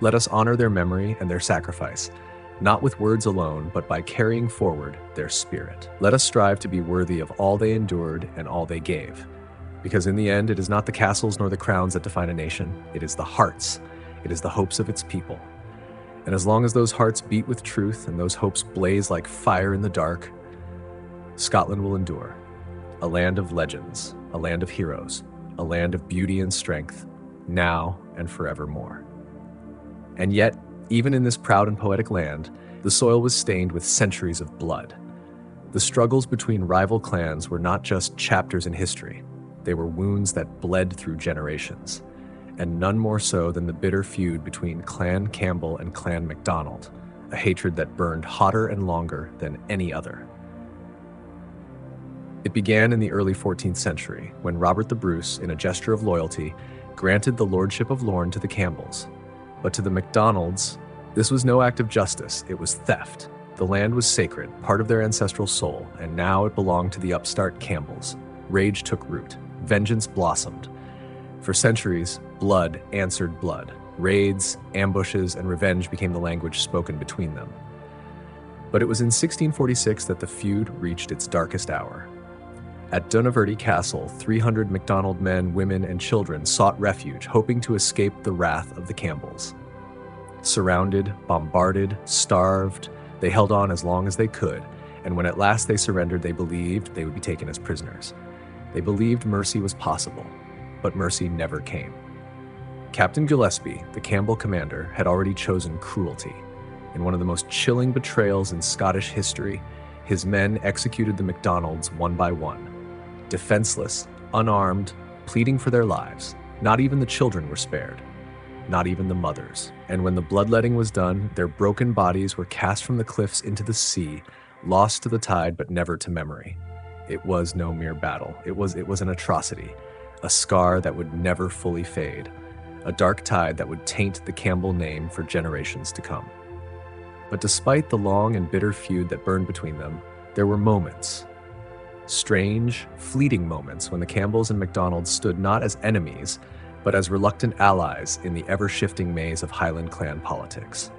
Let us honor their memory and their sacrifice, not with words alone, but by carrying forward their spirit. Let us strive to be worthy of all they endured and all they gave. Because in the end, it is not the castles nor the crowns that define a nation, it is the hearts, it is the hopes of its people. And as long as those hearts beat with truth and those hopes blaze like fire in the dark, Scotland will endure. A land of legends, a land of heroes, a land of beauty and strength, now and forevermore. And yet, even in this proud and poetic land, the soil was stained with centuries of blood. The struggles between rival clans were not just chapters in history, they were wounds that bled through generations, and none more so than the bitter feud between Clan Campbell and Clan MacDonald, a hatred that burned hotter and longer than any other. It began in the early 14th century, when Robert the Bruce, in a gesture of loyalty, granted the lordship of Lorne to the Campbells. But to the MacDonalds, this was no act of justice, it was theft. The land was sacred, part of their ancestral soul, and now it belonged to the upstart Campbells. Rage took root, vengeance blossomed. For centuries, blood answered blood. Raids, ambushes, and revenge became the language spoken between them. But it was in 1646 that the feud reached its darkest hour. At Dunaverty Castle, 300 MacDonald men, women, and children sought refuge, hoping to escape the wrath of the Campbells. Surrounded, bombarded, starved, they held on as long as they could, and when at last they surrendered, they believed they would be taken as prisoners. They believed mercy was possible, but mercy never came. Captain Gillespie, the Campbell commander, had already chosen cruelty. In one of the most chilling betrayals in Scottish history, his men executed the MacDonalds one by one. Defenseless, unarmed, pleading for their lives. Not even the children were spared. Not even the mothers. And when the bloodletting was done, their broken bodies were cast from the cliffs into the sea, lost to the tide but never to memory. It was no mere battle. It was an atrocity, a scar that would never fully fade, a dark tide that would taint the Campbell name for generations to come. But despite the long and bitter feud that burned between them, there were moments, strange, fleeting moments when the Campbells and MacDonalds stood not as enemies, but as reluctant allies in the ever-shifting maze of Highland clan politics.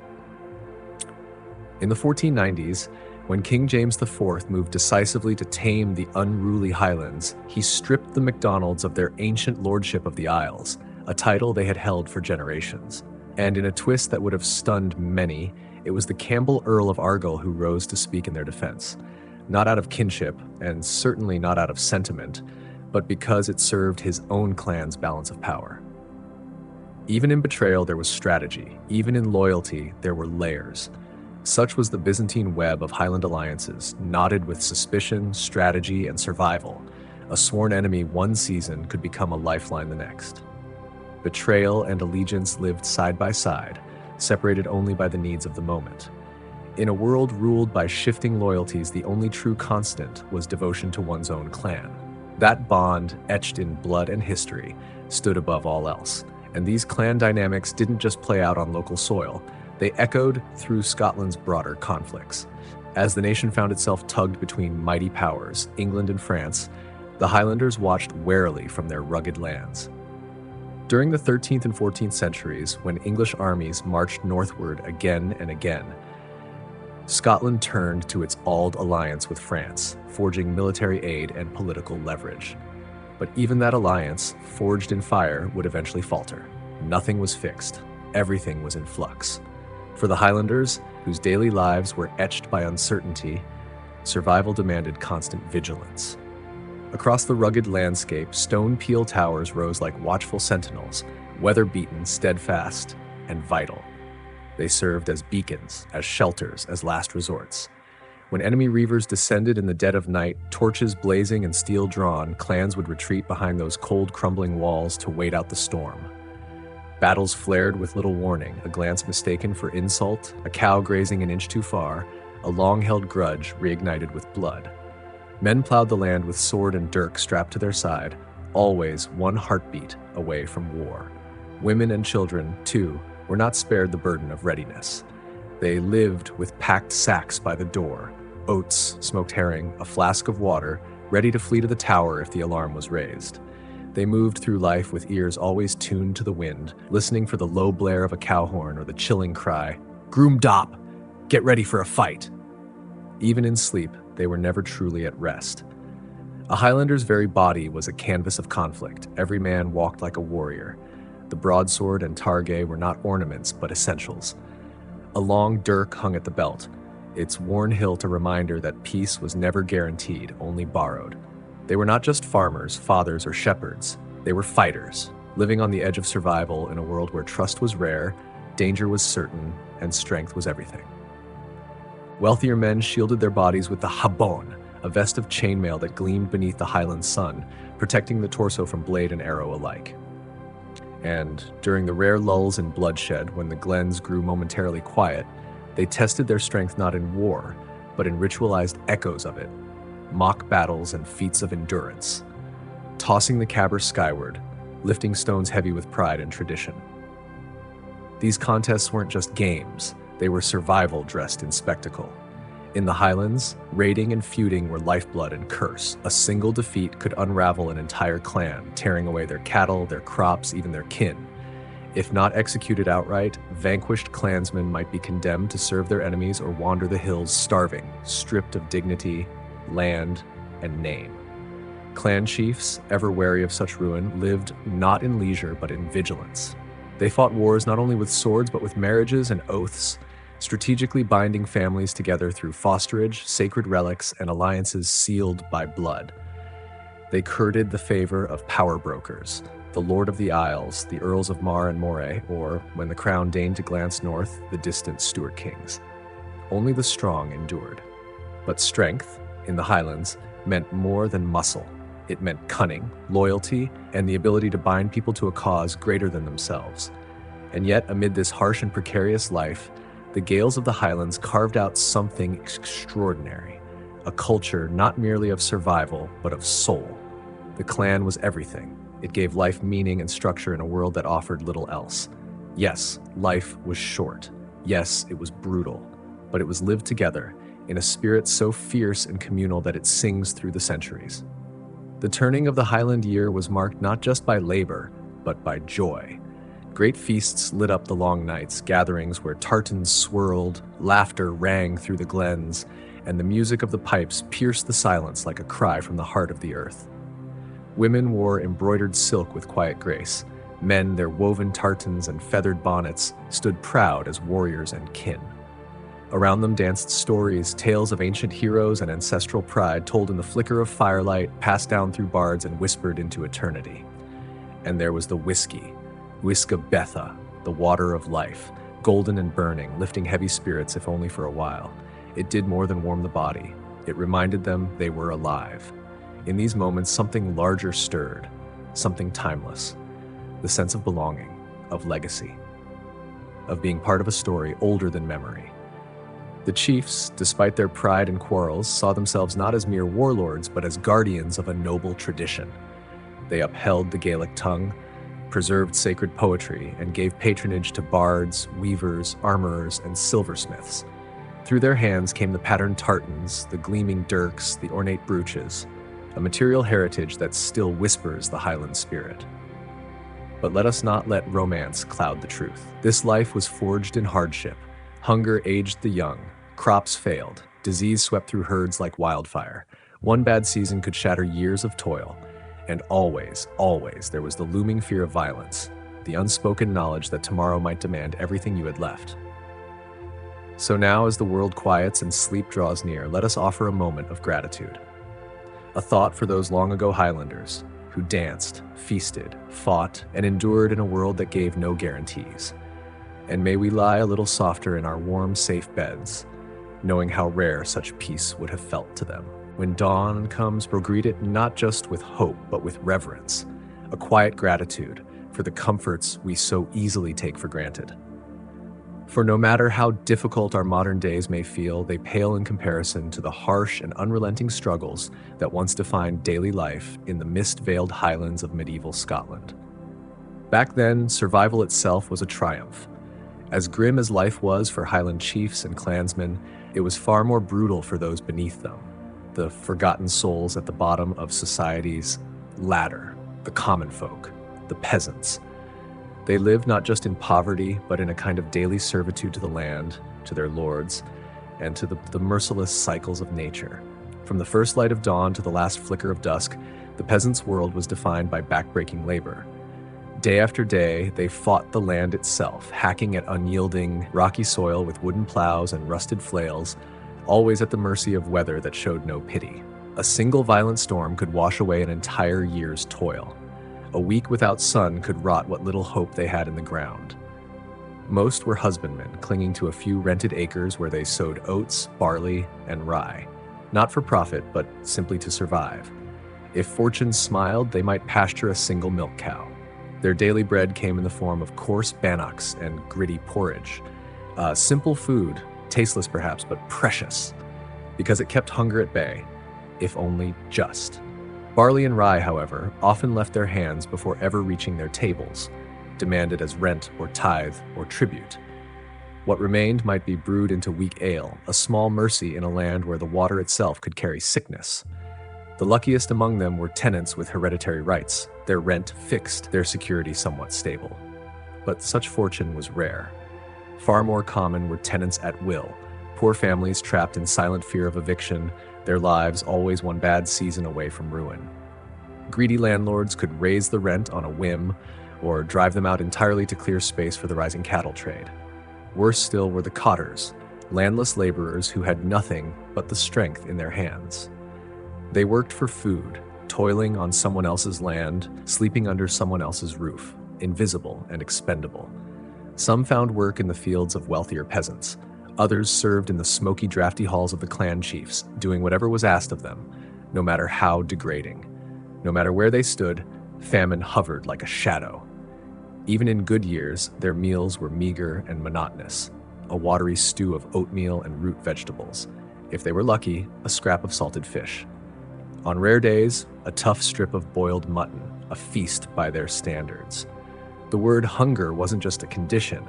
In the 1490s, when King James IV moved decisively to tame the unruly Highlands, he stripped the MacDonalds of their ancient lordship of the Isles, a title they had held for generations. And in a twist that would have stunned many, it was the Campbell Earl of Argyll who rose to speak in their defense, not out of kinship, and certainly not out of sentiment, but because it served his own clan's balance of power. Even in betrayal, there was strategy. Even in loyalty, there were layers. Such was the Byzantine web of Highland alliances, knotted with suspicion, strategy, and survival. A sworn enemy one season could become a lifeline the next. Betrayal and allegiance lived side by side, separated only by the needs of the moment. In a world ruled by shifting loyalties, the only true constant was devotion to one's own clan. That bond, etched in blood and history, stood above all else. And these clan dynamics didn't just play out on local soil. They echoed through Scotland's broader conflicts. As the nation found itself tugged between mighty powers, England and France, the Highlanders watched warily from their rugged lands. During the 13th and 14th centuries, when English armies marched northward again and again, Scotland turned to its Auld alliance with France, forging military aid and political leverage. But even that alliance, forged in fire, would eventually falter. Nothing was fixed. Everything was in flux. For the Highlanders, whose daily lives were etched by uncertainty, survival demanded constant vigilance. Across the rugged landscape, stone peel towers rose like watchful sentinels, weather-beaten, steadfast, and vital. They served as beacons, as shelters, as last resorts. When enemy reavers descended in the dead of night, torches blazing and steel drawn, clans would retreat behind those cold, crumbling walls to wait out the storm. Battles flared with little warning, a glance mistaken for insult, a cow grazing an inch too far, a long-held grudge reignited with blood. Men plowed the land with sword and dirk strapped to their side, always one heartbeat away from war. Women and children, too, were not spared the burden of readiness. They lived with packed sacks by the door, oats, smoked herring, a flask of water, ready to flee to the tower if the alarm was raised. They moved through life with ears always tuned to the wind, listening for the low blare of a cow horn or the chilling cry, "Groom dop! Get ready for a fight!" Even in sleep, they were never truly at rest. A Highlander's very body was a canvas of conflict. Every man walked like a warrior. The broadsword and target were not ornaments, but essentials. A long dirk hung at the belt, its worn hilt a reminder that peace was never guaranteed, only borrowed. They were not just farmers, fathers, or shepherds. They were fighters, living on the edge of survival in a world where trust was rare, danger was certain, and strength was everything. Wealthier men shielded their bodies with the habon, a vest of chainmail that gleamed beneath the Highland sun, protecting the torso from blade and arrow alike. And during the rare lulls in bloodshed, when the glens grew momentarily quiet, they tested their strength not in war, but in ritualized echoes of it, mock battles and feats of endurance, tossing the caber skyward, lifting stones heavy with pride and tradition. These contests weren't just games, they were survival dressed in spectacle. In the Highlands, raiding and feuding were lifeblood and curse. A single defeat could unravel an entire clan, tearing away their cattle, their crops, even their kin. If not executed outright, vanquished clansmen might be condemned to serve their enemies or wander the hills starving, stripped of dignity, land, and name. Clan chiefs, ever wary of such ruin, lived not in leisure but in vigilance. They fought wars not only with swords but with marriages and oaths, strategically binding families together through fosterage, sacred relics, and alliances sealed by blood. They courted the favor of power brokers, the Lord of the Isles, the Earls of Mar and Moray, or, when the crown deigned to glance north, the distant Stuart kings. Only the strong endured. But strength, in the Highlands, meant more than muscle. It meant cunning, loyalty, and the ability to bind people to a cause greater than themselves. And yet, amid this harsh and precarious life, the Gaels of the Highlands carved out something extraordinary, a culture not merely of survival, but of soul. The clan was everything. It gave life meaning and structure in a world that offered little else. Yes, life was short. Yes, it was brutal. But it was lived together, in a spirit so fierce and communal that it sings through the centuries. The turning of the Highland year was marked not just by labor, but by joy. Great feasts lit up the long nights, gatherings where tartans swirled, laughter rang through the glens, and the music of the pipes pierced the silence like a cry from the heart of the earth. Women wore embroidered silk with quiet grace. Men, their woven tartans and feathered bonnets, stood proud as warriors and kin. Around them danced stories, tales of ancient heroes and ancestral pride told in the flicker of firelight, passed down through bards and whispered into eternity. And there was the whiskey, Whiska Betha, the water of life, golden and burning, lifting heavy spirits if only for a while. It did more than warm the body. It reminded them they were alive. In these moments, something larger stirred, something timeless, the sense of belonging, of legacy, of being part of a story older than memory. The chiefs, despite their pride and quarrels, saw themselves not as mere warlords, but as guardians of a noble tradition. They upheld the Gaelic tongue, preserved sacred poetry, and gave patronage to bards, weavers, armorers, and silversmiths. Through their hands came the patterned tartans, the gleaming dirks, the ornate brooches, a material heritage that still whispers the Highland spirit. But let us not let romance cloud the truth. This life was forged in hardship. Hunger aged the young, crops failed, disease swept through herds like wildfire. One bad season could shatter years of toil. And always, always, there was the looming fear of violence, the unspoken knowledge that tomorrow might demand everything you had left. So now, as the world quiets and sleep draws near, let us offer a moment of gratitude. A thought for those long-ago Highlanders who danced, feasted, fought, and endured in a world that gave no guarantees. And may we lie a little softer in our warm, safe beds, knowing how rare such peace would have felt to them. When dawn comes, we'll greet it not just with hope, but with reverence, a quiet gratitude for the comforts we so easily take for granted. For no matter how difficult our modern days may feel, they pale in comparison to the harsh and unrelenting struggles that once defined daily life in the mist-veiled highlands of medieval Scotland. Back then, survival itself was a triumph. As grim as life was for Highland chiefs and clansmen, it was far more brutal for those beneath them, the forgotten souls at the bottom of society's ladder, the common folk, the peasants. They lived not just in poverty, but in a kind of daily servitude to the land, to their lords, and to the merciless cycles of nature. From the first light of dawn to the last flicker of dusk, the peasants' world was defined by backbreaking labor. Day after day, they fought the land itself, hacking at unyielding, rocky soil with wooden plows and rusted flails, always at the mercy of weather that showed no pity. A single violent storm could wash away an entire year's toil. A week without sun could rot what little hope they had in the ground. Most were husbandmen, clinging to a few rented acres where they sowed oats, barley, and rye, not for profit, but simply to survive. If fortune smiled, they might pasture a single milk cow. Their daily bread came in the form of coarse bannocks and gritty porridge. Simple food, tasteless perhaps, but precious, because it kept hunger at bay, if only just. Barley and rye, however, often left their hands before ever reaching their tables, demanded as rent or tithe or tribute. What remained might be brewed into weak ale, a small mercy in a land where the water itself could carry sickness. The luckiest among them were tenants with hereditary rights, their rent fixed, their security somewhat stable. But such fortune was rare. Far more common were tenants at will, poor families trapped in silent fear of eviction, their lives always one bad season away from ruin. Greedy landlords could raise the rent on a whim, or drive them out entirely to clear space for the rising cattle trade. Worse still were the cotters, landless laborers who had nothing but the strength in their hands. They worked for food, toiling on someone else's land, sleeping under someone else's roof, invisible and expendable. Some found work in the fields of wealthier peasants. Others served in the smoky, drafty halls of the clan chiefs, doing whatever was asked of them, no matter how degrading. No matter where they stood, famine hovered like a shadow. Even in good years, their meals were meager and monotonous, a watery stew of oatmeal and root vegetables. If they were lucky, a scrap of salted fish. On rare days, a tough strip of boiled mutton, a feast by their standards. The word hunger wasn't just a condition,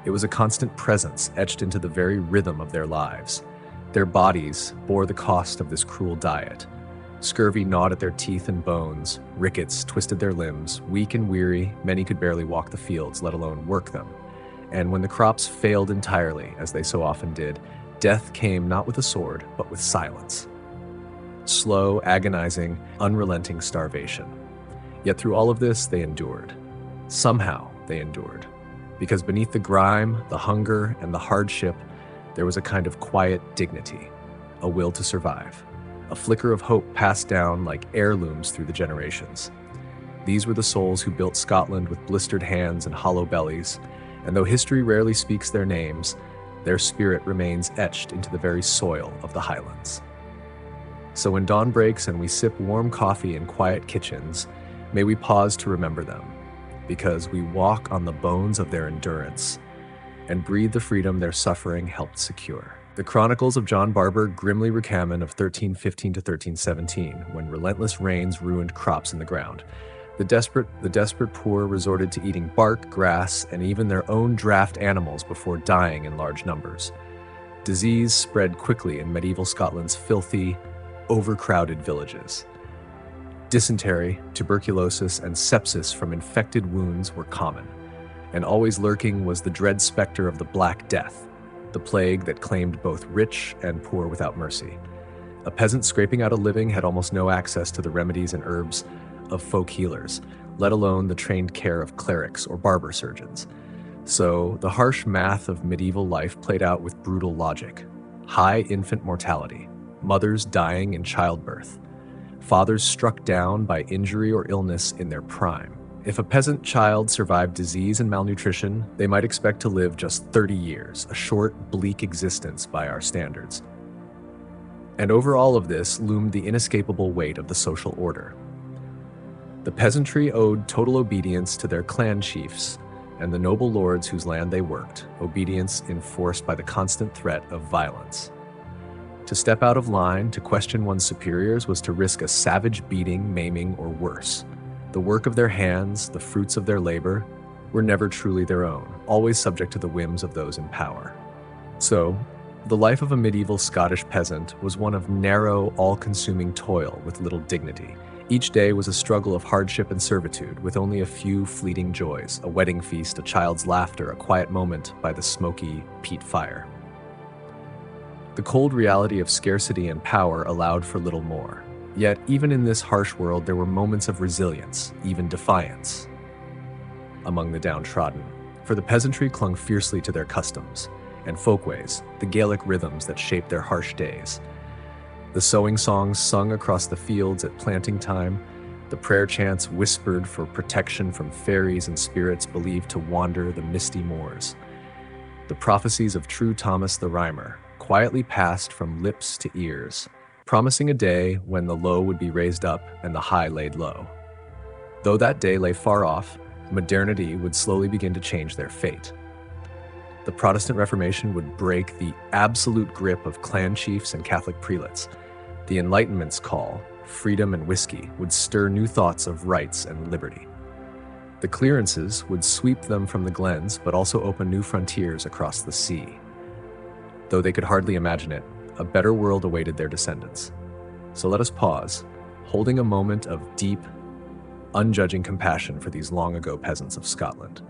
it was a constant presence etched into the very rhythm of their lives. Their bodies bore the cost of this cruel diet. Scurvy gnawed at their teeth and bones, rickets twisted their limbs, weak and weary, many could barely walk the fields, let alone work them. And when the crops failed entirely, as they so often did, death came not with a sword, but with silence. Slow, agonizing, unrelenting starvation. Yet through all of this, they endured. Somehow they endured. Because beneath the grime, the hunger, and the hardship, there was a kind of quiet dignity, a will to survive, a flicker of hope passed down like heirlooms through the generations. These were the souls who built Scotland with blistered hands and hollow bellies, and though history rarely speaks their names, their spirit remains etched into the very soil of the Highlands. So when dawn breaks and we sip warm coffee in quiet kitchens, may we pause to remember them, because we walk on the bones of their endurance and breathe the freedom their suffering helped secure. The Chronicles of John Barber grimly recount of 1315 to 1317, when relentless rains ruined crops in the ground. The desperate poor resorted to eating bark, grass, and even their own draft animals before dying in large numbers. Disease spread quickly in medieval Scotland's filthy, overcrowded villages. Dysentery, tuberculosis, and sepsis from infected wounds were common, and always lurking was the dread specter of the Black Death, the plague that claimed both rich and poor without mercy. A peasant scraping out a living had almost no access to the remedies and herbs of folk healers, let alone the trained care of clerics or barber surgeons. So the harsh math of medieval life played out with brutal logic. High infant mortality, mothers dying in childbirth, fathers struck down by injury or illness in their prime. If a peasant child survived disease and malnutrition, they might expect to live just 30 years, a short, bleak existence by our standards. And over all of this loomed the inescapable weight of the social order. The peasantry owed total obedience to their clan chiefs and the noble lords whose land they worked, obedience enforced by the constant threat of violence. To step out of line, to question one's superiors, was to risk a savage beating, maiming, or worse. The work of their hands, the fruits of their labor, were never truly their own, always subject to the whims of those in power. So, the life of a medieval Scottish peasant was one of narrow, all-consuming toil with little dignity. Each day was a struggle of hardship and servitude, with only a few fleeting joys, a wedding feast, a child's laughter, a quiet moment by the smoky peat fire. The cold reality of scarcity and power allowed for little more. Yet, even in this harsh world, there were moments of resilience, even defiance, among the downtrodden. For the peasantry clung fiercely to their customs and folkways, the Gaelic rhythms that shaped their harsh days. The sowing songs sung across the fields at planting time, the prayer chants whispered for protection from fairies and spirits believed to wander the misty moors. The prophecies of True Thomas the Rhymer quietly passed from lips to ears, promising a day when the low would be raised up and the high laid low. Though that day lay far off, modernity would slowly begin to change their fate. The Protestant Reformation would break the absolute grip of clan chiefs and Catholic prelates. The Enlightenment's call, freedom and whiskey, would stir new thoughts of rights and liberty. The clearances would sweep them from the glens, but also open new frontiers across the sea. Though they could hardly imagine it, a better world awaited their descendants. So let us pause, holding a moment of deep, unjudging compassion for these long-ago peasants of Scotland.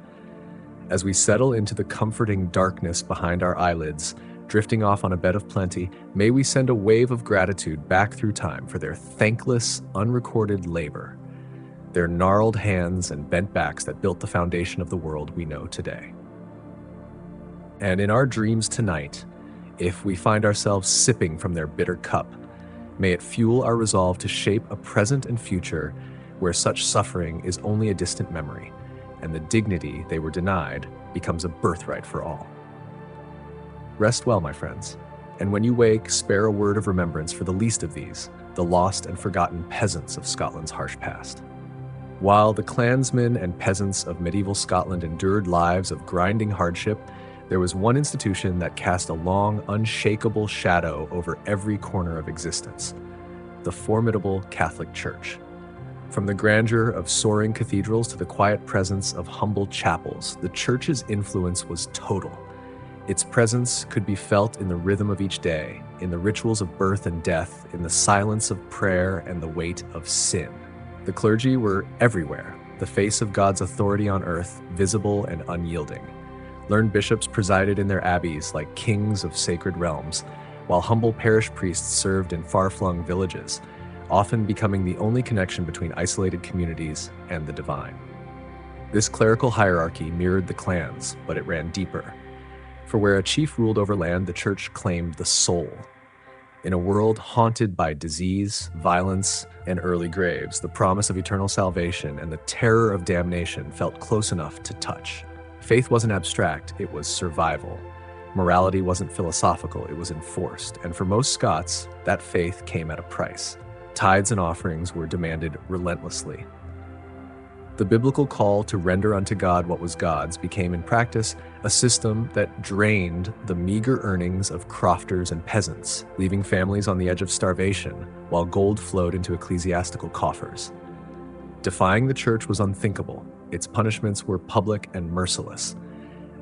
As we settle into the comforting darkness behind our eyelids, drifting off on a bed of plenty, may we send a wave of gratitude back through time for their thankless, unrecorded labor, their gnarled hands and bent backs that built the foundation of the world we know today. And in our dreams tonight, if we find ourselves sipping from their bitter cup, may it fuel our resolve to shape a present and future where such suffering is only a distant memory, and the dignity they were denied becomes a birthright for all. Rest well, my friends, and when you wake, spare a word of remembrance for the least of these, the lost and forgotten peasants of Scotland's harsh past. While the clansmen and peasants of medieval Scotland endured lives of grinding hardship, there was one institution that cast a long, unshakable shadow over every corner of existence: the formidable Catholic Church. From the grandeur of soaring cathedrals to the quiet presence of humble chapels, the Church's influence was total. Its presence could be felt in the rhythm of each day, in the rituals of birth and death, in the silence of prayer and the weight of sin. The clergy were everywhere, the face of God's authority on earth, visible and unyielding. Learned bishops presided in their abbeys like kings of sacred realms, while humble parish priests served in far-flung villages, often becoming the only connection between isolated communities and the divine. This clerical hierarchy mirrored the clans, but it ran deeper. For where a chief ruled over land, the church claimed the soul. In a world haunted by disease, violence, and early graves, the promise of eternal salvation and the terror of damnation felt close enough to touch. Faith wasn't abstract, it was survival. Morality wasn't philosophical, it was enforced. And for most Scots, that faith came at a price. Tithes and offerings were demanded relentlessly. The biblical call to render unto God what was God's became in practice a system that drained the meager earnings of crofters and peasants, leaving families on the edge of starvation while gold flowed into ecclesiastical coffers. Defying the church was unthinkable. Its punishments were public and merciless.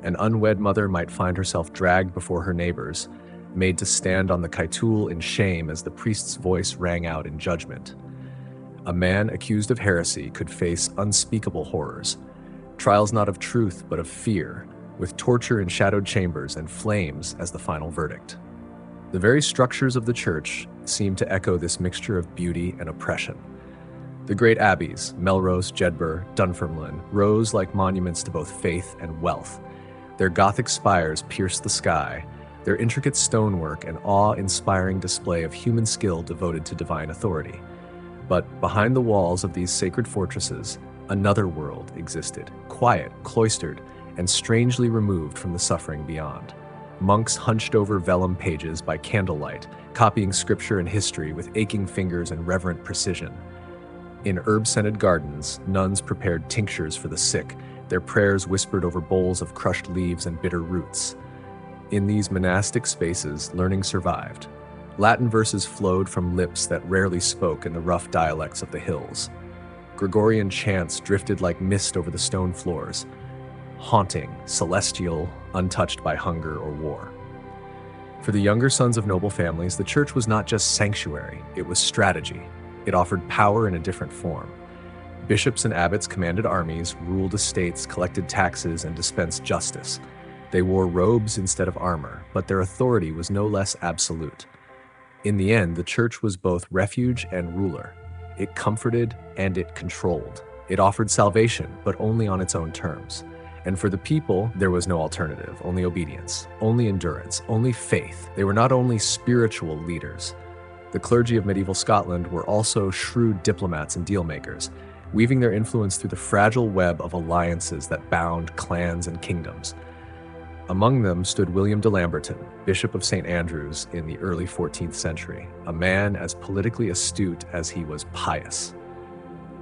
An unwed mother might find herself dragged before her neighbors, made to stand on the kaitoul in shame as the priest's voice rang out in judgment. A man accused of heresy could face unspeakable horrors, trials not of truth but of fear, with torture in shadowed chambers and flames as the final verdict. The very structures of the church seemed to echo this mixture of beauty and oppression. The great abbeys, Melrose, Jedburgh, Dunfermline, rose like monuments to both faith and wealth. Their Gothic spires pierced the sky, their intricate stonework an awe-inspiring display of human skill devoted to divine authority. But behind the walls of these sacred fortresses, another world existed, quiet, cloistered, and strangely removed from the suffering beyond. Monks hunched over vellum pages by candlelight, copying scripture and history with aching fingers and reverent precision. In herb-scented gardens, nuns prepared tinctures for the sick, their prayers whispered over bowls of crushed leaves and bitter roots. In these monastic spaces, learning survived. Latin verses flowed from lips that rarely spoke in the rough dialects of the hills. Gregorian chants drifted like mist over the stone floors, haunting, celestial, untouched by hunger or war. For the younger sons of noble families, the church was not just sanctuary, it was strategy. It offered power in a different form. Bishops and abbots commanded armies, ruled estates, collected taxes, and dispensed justice. They wore robes instead of armor, but their authority was no less absolute. In the end, the church was both refuge and ruler. It comforted and it controlled. It offered salvation, but only on its own terms. And for the people, there was no alternative, only obedience, only endurance, only faith. They were not only spiritual leaders. The clergy of medieval Scotland were also shrewd diplomats and dealmakers, weaving their influence through the fragile web of alliances that bound clans and kingdoms. Among them stood William de Lamberton, Bishop of St. Andrews in the early 14th century, a man as politically astute as he was pious.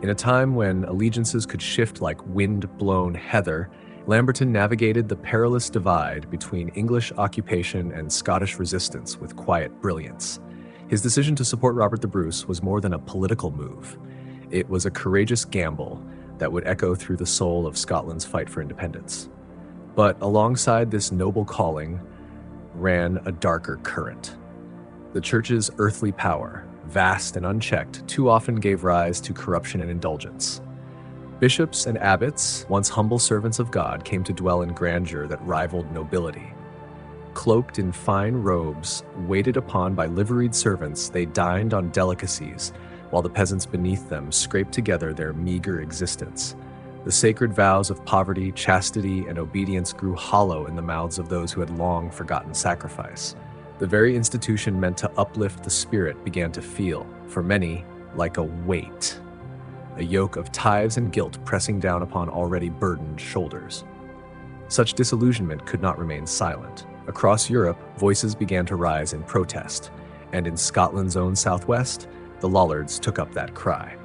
In a time when allegiances could shift like wind-blown heather, Lamberton navigated the perilous divide between English occupation and Scottish resistance with quiet brilliance. His decision to support Robert the Bruce was more than a political move. It was a courageous gamble that would echo through the soul of Scotland's fight for independence. But alongside this noble calling ran a darker current. The church's earthly power, vast and unchecked, too often gave rise to corruption and indulgence. Bishops and abbots, once humble servants of God, came to dwell in grandeur that rivaled nobility. Cloaked in fine robes, waited upon by liveried servants, they dined on delicacies, while the peasants beneath them scraped together their meager existence. The sacred vows of poverty, chastity, and obedience grew hollow in the mouths of those who had long forgotten sacrifice. The very institution meant to uplift the spirit began to feel, for many, like a weight, a yoke of tithes and guilt pressing down upon already burdened shoulders. Such disillusionment could not remain silent. Across Europe, voices began to rise in protest, and in Scotland's own southwest, the Lollards took up that cry.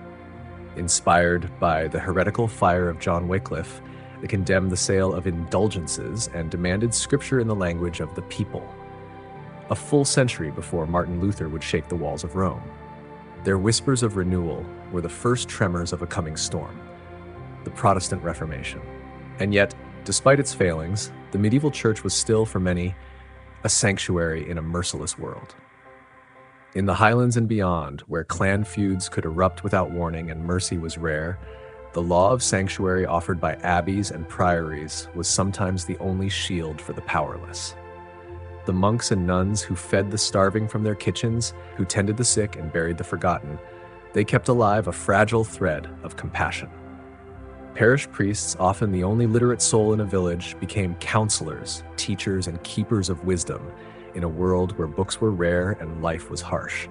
Inspired by the heretical fire of John Wycliffe, they condemned the sale of indulgences and demanded scripture in the language of the people. A full century before Martin Luther would shake the walls of Rome. Their whispers of renewal were the first tremors of a coming storm, the Protestant Reformation. And yet, Despite its failings, the medieval church was still, for many, a sanctuary in a merciless world. In the Highlands and beyond, where clan feuds could erupt without warning and mercy was rare, the law of sanctuary offered by abbeys and priories was sometimes the only shield for the powerless. The monks and nuns who fed the starving from their kitchens, who tended the sick and buried the forgotten, they kept alive a fragile thread of compassion. Parish priests, often the only literate soul in a village, became counselors, teachers, and keepers of wisdom in a world where books were rare and life was harsh.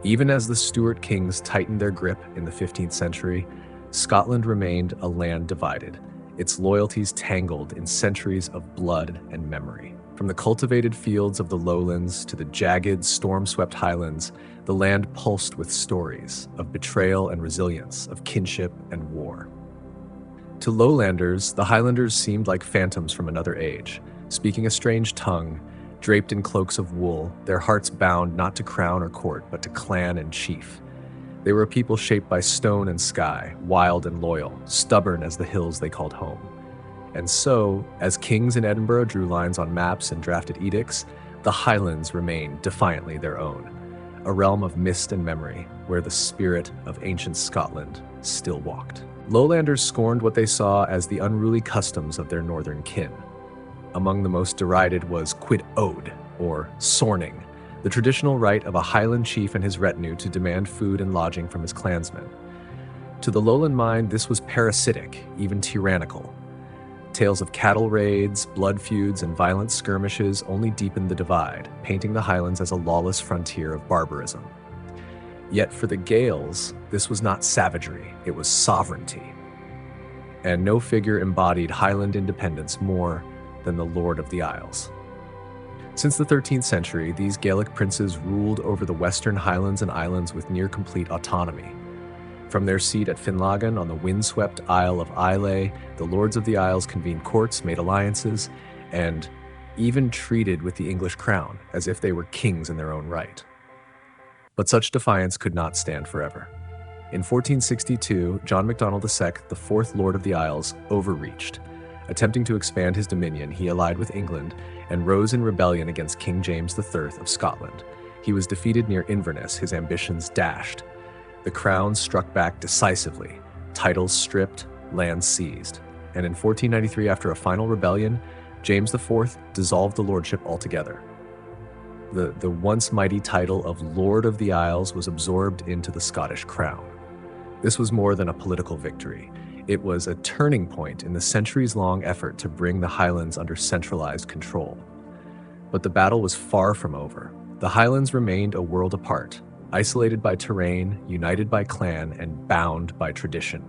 Even as the Stuart kings tightened their grip in the 15th century, Scotland remained a land divided, its loyalties tangled in centuries of blood and memory. From the cultivated fields of the lowlands to the jagged, storm-swept highlands, the land pulsed with stories of betrayal and resilience, of kinship and war. To lowlanders, the Highlanders seemed like phantoms from another age, speaking a strange tongue, draped in cloaks of wool, their hearts bound not to crown or court, but to clan and chief. They were a people shaped by stone and sky, wild and loyal, stubborn as the hills they called home. And so, as kings in Edinburgh drew lines on maps and drafted edicts, the Highlands remained defiantly their own, a realm of mist and memory, where the spirit of ancient Scotland still walked. Lowlanders scorned what they saw as the unruly customs of their northern kin. Among the most derided was quid ode, or sorning, the traditional right of a Highland chief and his retinue to demand food and lodging from his clansmen. To the lowland mind, this was parasitic, even tyrannical. Tales of cattle raids, blood feuds, and violent skirmishes only deepened the divide, painting the Highlands as a lawless frontier of barbarism. Yet for the Gaels, this was not savagery, it was sovereignty. And no figure embodied Highland independence more than the Lord of the Isles. Since the 13th century, these Gaelic princes ruled over the western Highlands and Islands with near-complete autonomy. From their seat at Finlagan on the windswept Isle of Islay, the Lords of the Isles convened courts, made alliances, and even treated with the English crown as if they were kings in their own right. But such defiance could not stand forever. In 1462, John MacDonald II, the fourth Lord of the Isles, overreached. Attempting to expand his dominion, he allied with England and rose in rebellion against King James III of Scotland. He was defeated near Inverness, his ambitions dashed. The crown struck back decisively, titles stripped, lands seized. And in 1493, after a final rebellion, James IV dissolved the lordship altogether. The once mighty title of Lord of the Isles was absorbed into the Scottish crown. This was more than a political victory. It was a turning point in the centuries-long effort to bring the Highlands under centralized control. But the battle was far from over. The Highlands remained a world apart, isolated by terrain, united by clan, and bound by tradition.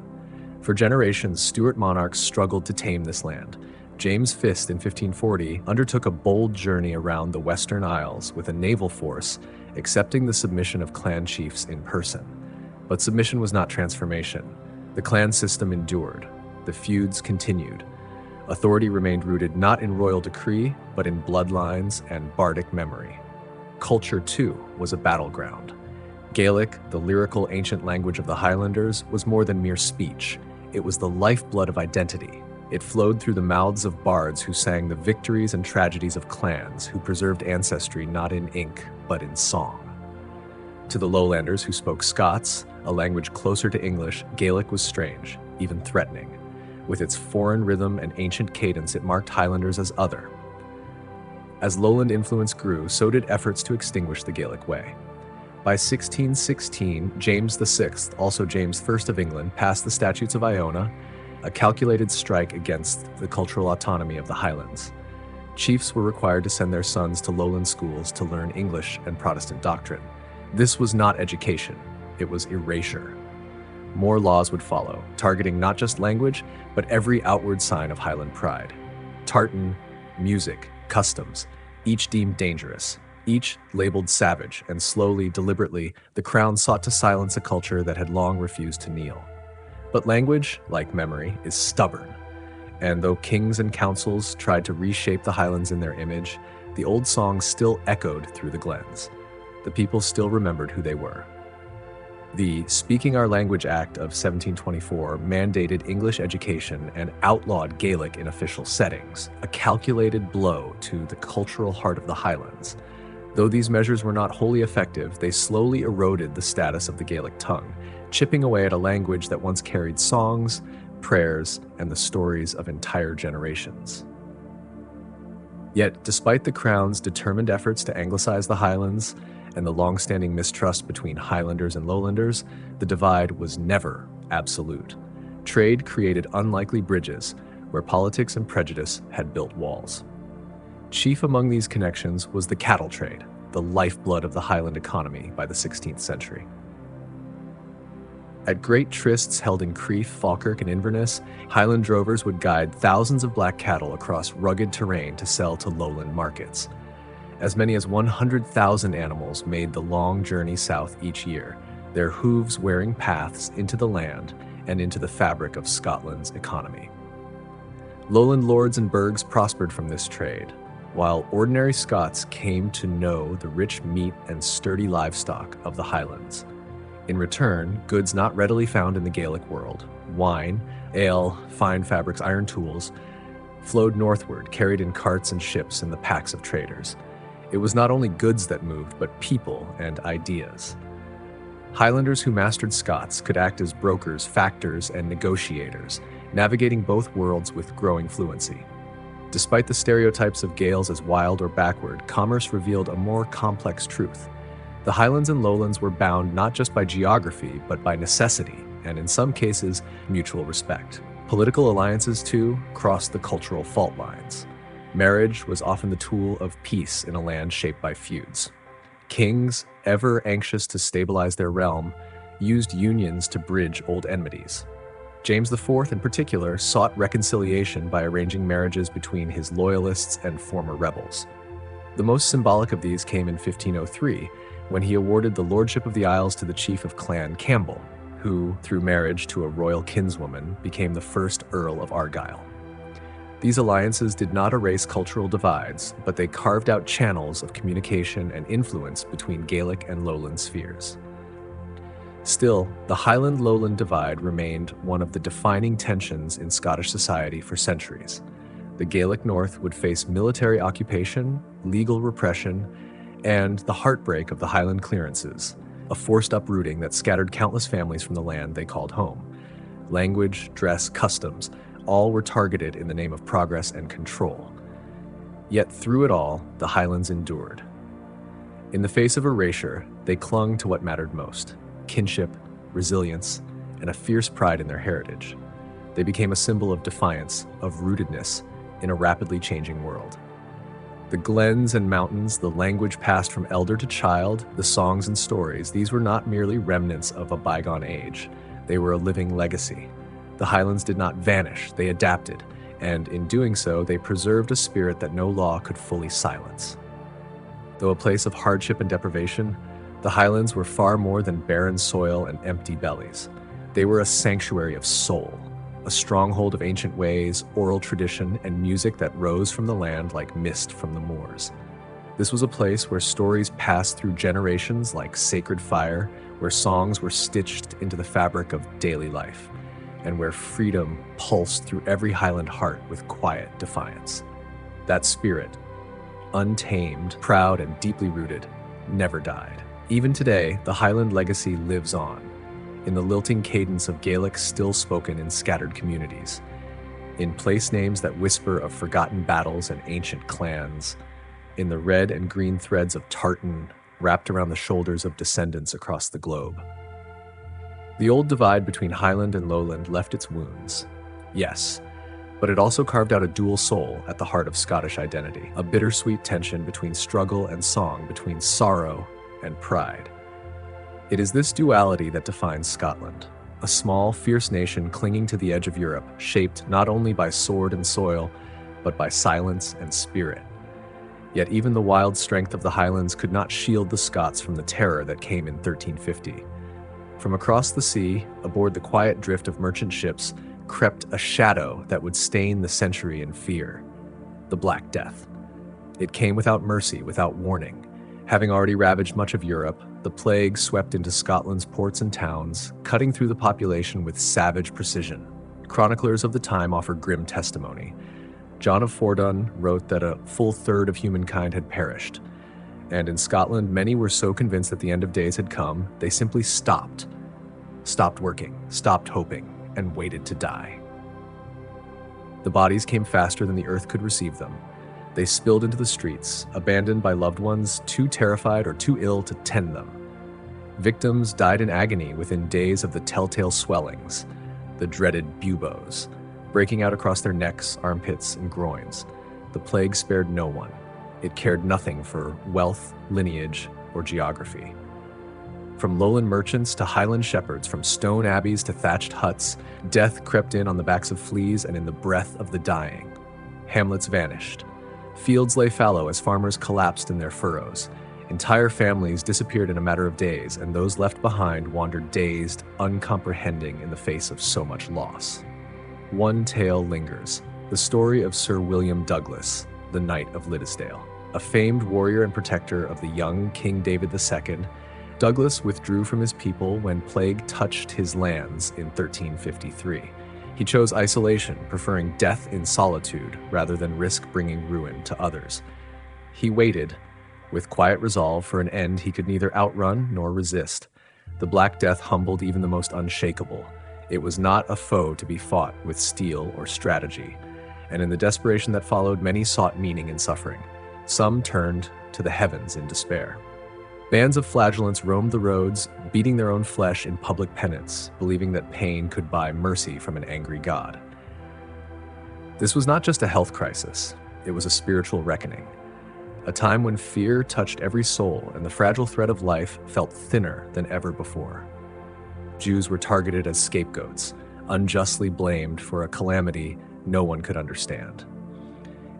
For generations, Stuart monarchs struggled to tame this land. James Fist in 1540 undertook a bold journey around the Western Isles with a naval force, accepting the submission of clan chiefs in person. But submission was not transformation. The clan system endured. The feuds continued. Authority remained rooted not in royal decree, but in bloodlines and bardic memory. Culture, too, was a battleground. Gaelic, the lyrical ancient language of the Highlanders, was more than mere speech. It was the lifeblood of identity. It flowed through the mouths of bards who sang the victories and tragedies of clans, who preserved ancestry not in ink, but in song. To the lowlanders who spoke Scots, a language closer to English, Gaelic was strange, even threatening. With its foreign rhythm and ancient cadence, it marked Highlanders as other. As lowland influence grew, so did efforts to extinguish the Gaelic way. By 1616, James VI, also James I of England, passed the Statutes of Iona, a calculated strike against the cultural autonomy of the Highlands. Chiefs were required to send their sons to lowland schools to learn English and Protestant doctrine. This was not education, it was erasure. More laws would follow, targeting not just language, but every outward sign of Highland pride. Tartan, music, customs, each deemed dangerous, each labeled savage, and slowly, deliberately, the crown sought to silence a culture that had long refused to kneel. But language, like memory, is stubborn. And though kings and councils tried to reshape the Highlands in their image, the old songs still echoed through the glens. The people still remembered who they were. The Speaking Our Language Act of 1724 mandated English education and outlawed Gaelic in official settings, a calculated blow to the cultural heart of the Highlands. Though these measures were not wholly effective, they slowly eroded the status of the Gaelic tongue, chipping away at a language that once carried songs, prayers, and the stories of entire generations. Yet, despite the Crown's determined efforts to anglicize the Highlands and the long-standing mistrust between Highlanders and Lowlanders, the divide was never absolute. Trade created unlikely bridges where politics and prejudice had built walls. Chief among these connections was the cattle trade, the lifeblood of the Highland economy by the 16th century. At great trysts held in Crieff, Falkirk, and Inverness, Highland drovers would guide thousands of black cattle across rugged terrain to sell to lowland markets. As many as 100,000 animals made the long journey south each year, their hooves wearing paths into the land and into the fabric of Scotland's economy. Lowland lords and burghs prospered from this trade, while ordinary Scots came to know the rich meat and sturdy livestock of the Highlands. In return, goods not readily found in the Gaelic world, wine, ale, fine fabrics, iron tools, flowed northward, carried in carts and ships in the packs of traders. It was not only goods that moved, but people and ideas. Highlanders who mastered Scots could act as brokers, factors, and negotiators, navigating both worlds with growing fluency. Despite the stereotypes of Gaels as wild or backward, commerce revealed a more complex truth. The Highlands and Lowlands were bound not just by geography, but by necessity, and in some cases, mutual respect. Political alliances, too, crossed the cultural fault lines. Marriage was often the tool of peace in a land shaped by feuds. Kings, ever anxious to stabilize their realm, used unions to bridge old enmities. James IV, in particular, sought reconciliation by arranging marriages between his loyalists and former rebels. The most symbolic of these came in 1503, when he awarded the lordship of the Isles to the chief of Clan Campbell, who, through marriage to a royal kinswoman, became the first Earl of Argyll. These alliances did not erase cultural divides, but they carved out channels of communication and influence between Gaelic and Lowland spheres. Still, the Highland-Lowland divide remained one of the defining tensions in Scottish society for centuries. The Gaelic North would face military occupation, legal repression, and the heartbreak of the Highland clearances, a forced uprooting that scattered countless families from the land they called home. Language, dress, customs, all were targeted in the name of progress and control. Yet through it all, the Highlands endured. In the face of erasure, they clung to what mattered most: kinship, resilience, and a fierce pride in their heritage. They became a symbol of defiance, of rootedness in a rapidly changing world. The glens and mountains, the language passed from elder to child, the songs and stories, these were not merely remnants of a bygone age. They were a living legacy. The Highlands did not vanish, they adapted, and in doing so, they preserved a spirit that no law could fully silence. Though a place of hardship and deprivation, the Highlands were far more than barren soil and empty bellies. They were a sanctuary of soul, a stronghold of ancient ways, oral tradition, and music that rose from the land like mist from the moors. This was a place where stories passed through generations like sacred fire, where songs were stitched into the fabric of daily life, and where freedom pulsed through every Highland heart with quiet defiance. That spirit, untamed, proud, and deeply rooted, never died. Even today, the Highland legacy lives on, in the lilting cadence of Gaelic still spoken in scattered communities, in place names that whisper of forgotten battles and ancient clans, in the red and green threads of tartan wrapped around the shoulders of descendants across the globe. The old divide between Highland and Lowland left its wounds, yes, but it also carved out a dual soul at the heart of Scottish identity, a bittersweet tension between struggle and song, between sorrow and pride. It is this duality that defines Scotland, a small, fierce nation clinging to the edge of Europe, shaped not only by sword and soil, but by silence and spirit. Yet even the wild strength of the Highlands could not shield the Scots from the terror that came in 1350. From across the sea, aboard the quiet drift of merchant ships, crept a shadow that would stain the century in fear: the Black Death. It came without mercy, without warning, Having already ravaged much of Europe, the plague swept into Scotland's ports and towns, cutting through the population with savage precision. Chroniclers of the time offer grim testimony. John of Fordun wrote that a full third of humankind had perished. And in Scotland, many were so convinced that the end of days had come, they simply stopped working, stopped hoping, and waited to die. The bodies came faster than the earth could receive them. They spilled into the streets, abandoned by loved ones too terrified or too ill to tend them. Victims died in agony within days of the telltale swellings, the dreaded buboes, breaking out across their necks, armpits, and groins. The plague spared no one. It cared nothing for wealth, lineage, or geography. From lowland merchants to highland shepherds, from stone abbeys to thatched huts, death crept in on the backs of fleas and in the breath of the dying. Hamlets vanished. Fields lay fallow as farmers collapsed in their furrows. Entire families disappeared in a matter of days, and those left behind wandered dazed, uncomprehending in the face of so much loss. One tale lingers, the story of Sir William Douglas, the Knight of Liddesdale. A famed warrior and protector of the young King David II, Douglas withdrew from his people when plague touched his lands in 1353. He chose isolation, preferring death in solitude rather than risk bringing ruin to others. He waited, with quiet resolve, for an end he could neither outrun nor resist. The Black Death humbled even the most unshakable. It was not a foe to be fought with steel or strategy, and in the desperation that followed, many sought meaning in suffering. Some turned to the heavens in despair. Bands of flagellants roamed the roads, beating their own flesh in public penance, believing that pain could buy mercy from an angry God. This was not just a health crisis, it was a spiritual reckoning. A time when fear touched every soul and the fragile thread of life felt thinner than ever before. Jews were targeted as scapegoats, unjustly blamed for a calamity no one could understand.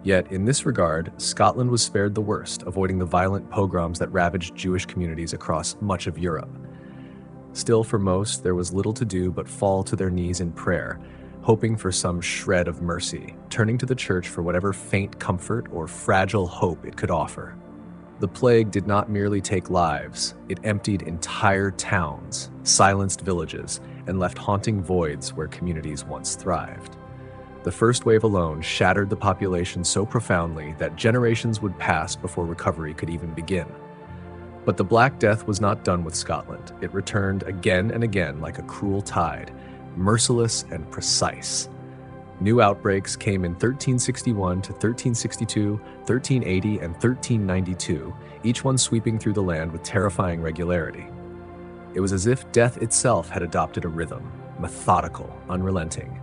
Yet, in this regard, Scotland was spared the worst, avoiding the violent pogroms that ravaged Jewish communities across much of Europe. Still, for most, there was little to do but fall to their knees in prayer, hoping for some shred of mercy, turning to the church for whatever faint comfort or fragile hope it could offer. The plague did not merely take lives, it emptied entire towns, silenced villages, and left haunting voids where communities once thrived. The first wave alone shattered the population so profoundly that generations would pass before recovery could even begin. But the Black Death was not done with Scotland. It returned again and again like a cruel tide, merciless and precise. New outbreaks came in 1361 to 1362, 1380, and 1392, each one sweeping through the land with terrifying regularity. It was as if death itself had adopted a rhythm, methodical, unrelenting.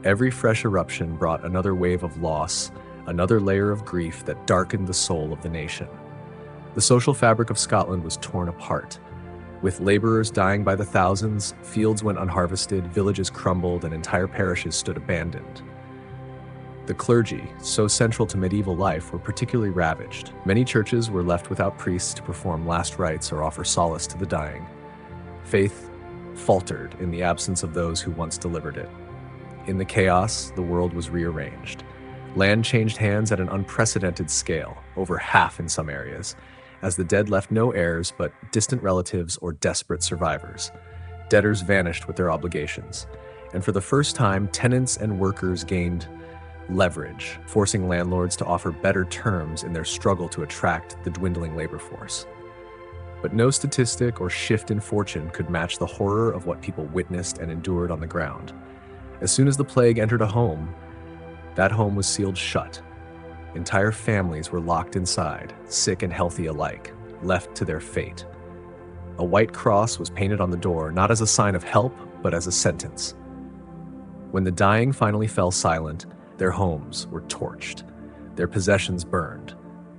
Every fresh eruption brought another wave of loss, another layer of grief that darkened the soul of the nation. The social fabric of Scotland was torn apart. With laborers dying by the thousands, fields went unharvested, villages crumbled, and entire parishes stood abandoned. The clergy, so central to medieval life, were particularly ravaged. Many churches were left without priests to perform last rites or offer solace to the dying. Faith faltered in the absence of those who once delivered it. In the chaos, the world was rearranged. Land changed hands at an unprecedented scale, over half in some areas, as the dead left no heirs but distant relatives or desperate survivors. Debtors vanished with their obligations, and for the first time, tenants and workers gained leverage, forcing landlords to offer better terms in their struggle to attract the dwindling labor force. But no statistic or shift in fortune could match the horror of what people witnessed and endured on the ground. As soon as the plague entered a home, that home was sealed shut. Entire families were locked inside, sick and healthy alike, left to their fate. A white cross was painted on the door, not as a sign of help, but as a sentence. When the dying finally fell silent, their homes were torched, their possessions burned.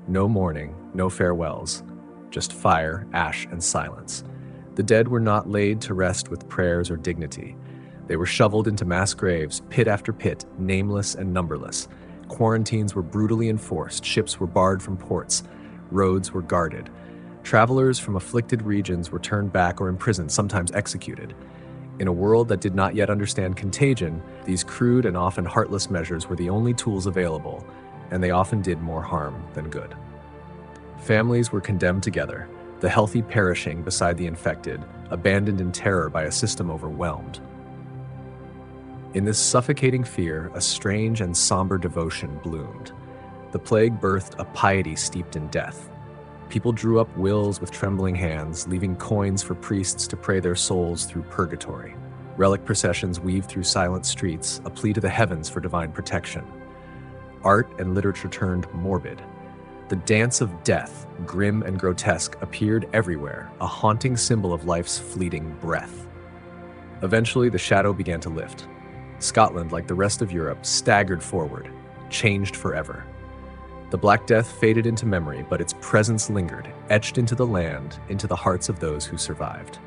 No mourning, no farewells, just fire, ash, and silence. The dead were not laid to rest with prayers or dignity. They were shoveled into mass graves, pit after pit, nameless and numberless. Quarantines were brutally enforced, ships were barred from ports, roads were guarded. Travelers from afflicted regions were turned back or imprisoned, sometimes executed. In a world that did not yet understand contagion, these crude and often heartless measures were the only tools available, and they often did more harm than good. Families were condemned together, the healthy perishing beside the infected, abandoned in terror by a system overwhelmed. In this suffocating fear, a strange and somber devotion bloomed. The plague birthed a piety steeped in death. People drew up wills with trembling hands, leaving coins for priests to pray their souls through purgatory. Relic processions weaved through silent streets, a plea to the heavens for divine protection. Art and literature turned morbid. The dance of death, grim and grotesque, appeared everywhere, a haunting symbol of life's fleeting breath. Eventually, the shadow began to lift. Scotland, like the rest of Europe, staggered forward, changed forever. The Black Death faded into memory, but its presence lingered, etched into the land, into the hearts of those who survived.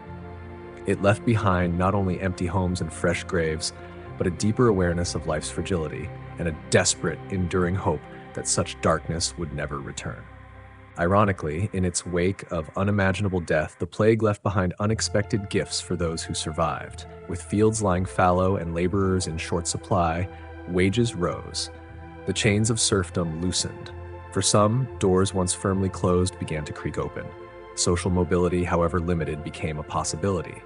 It left behind not only empty homes and fresh graves, but a deeper awareness of life's fragility and a desperate, enduring hope that such darkness would never return. Ironically, in its wake of unimaginable death, the plague left behind unexpected gifts for those who survived. With fields lying fallow and laborers in short supply, wages rose. The chains of serfdom loosened. For some, doors once firmly closed began to creak open. Social mobility, however limited, became a possibility.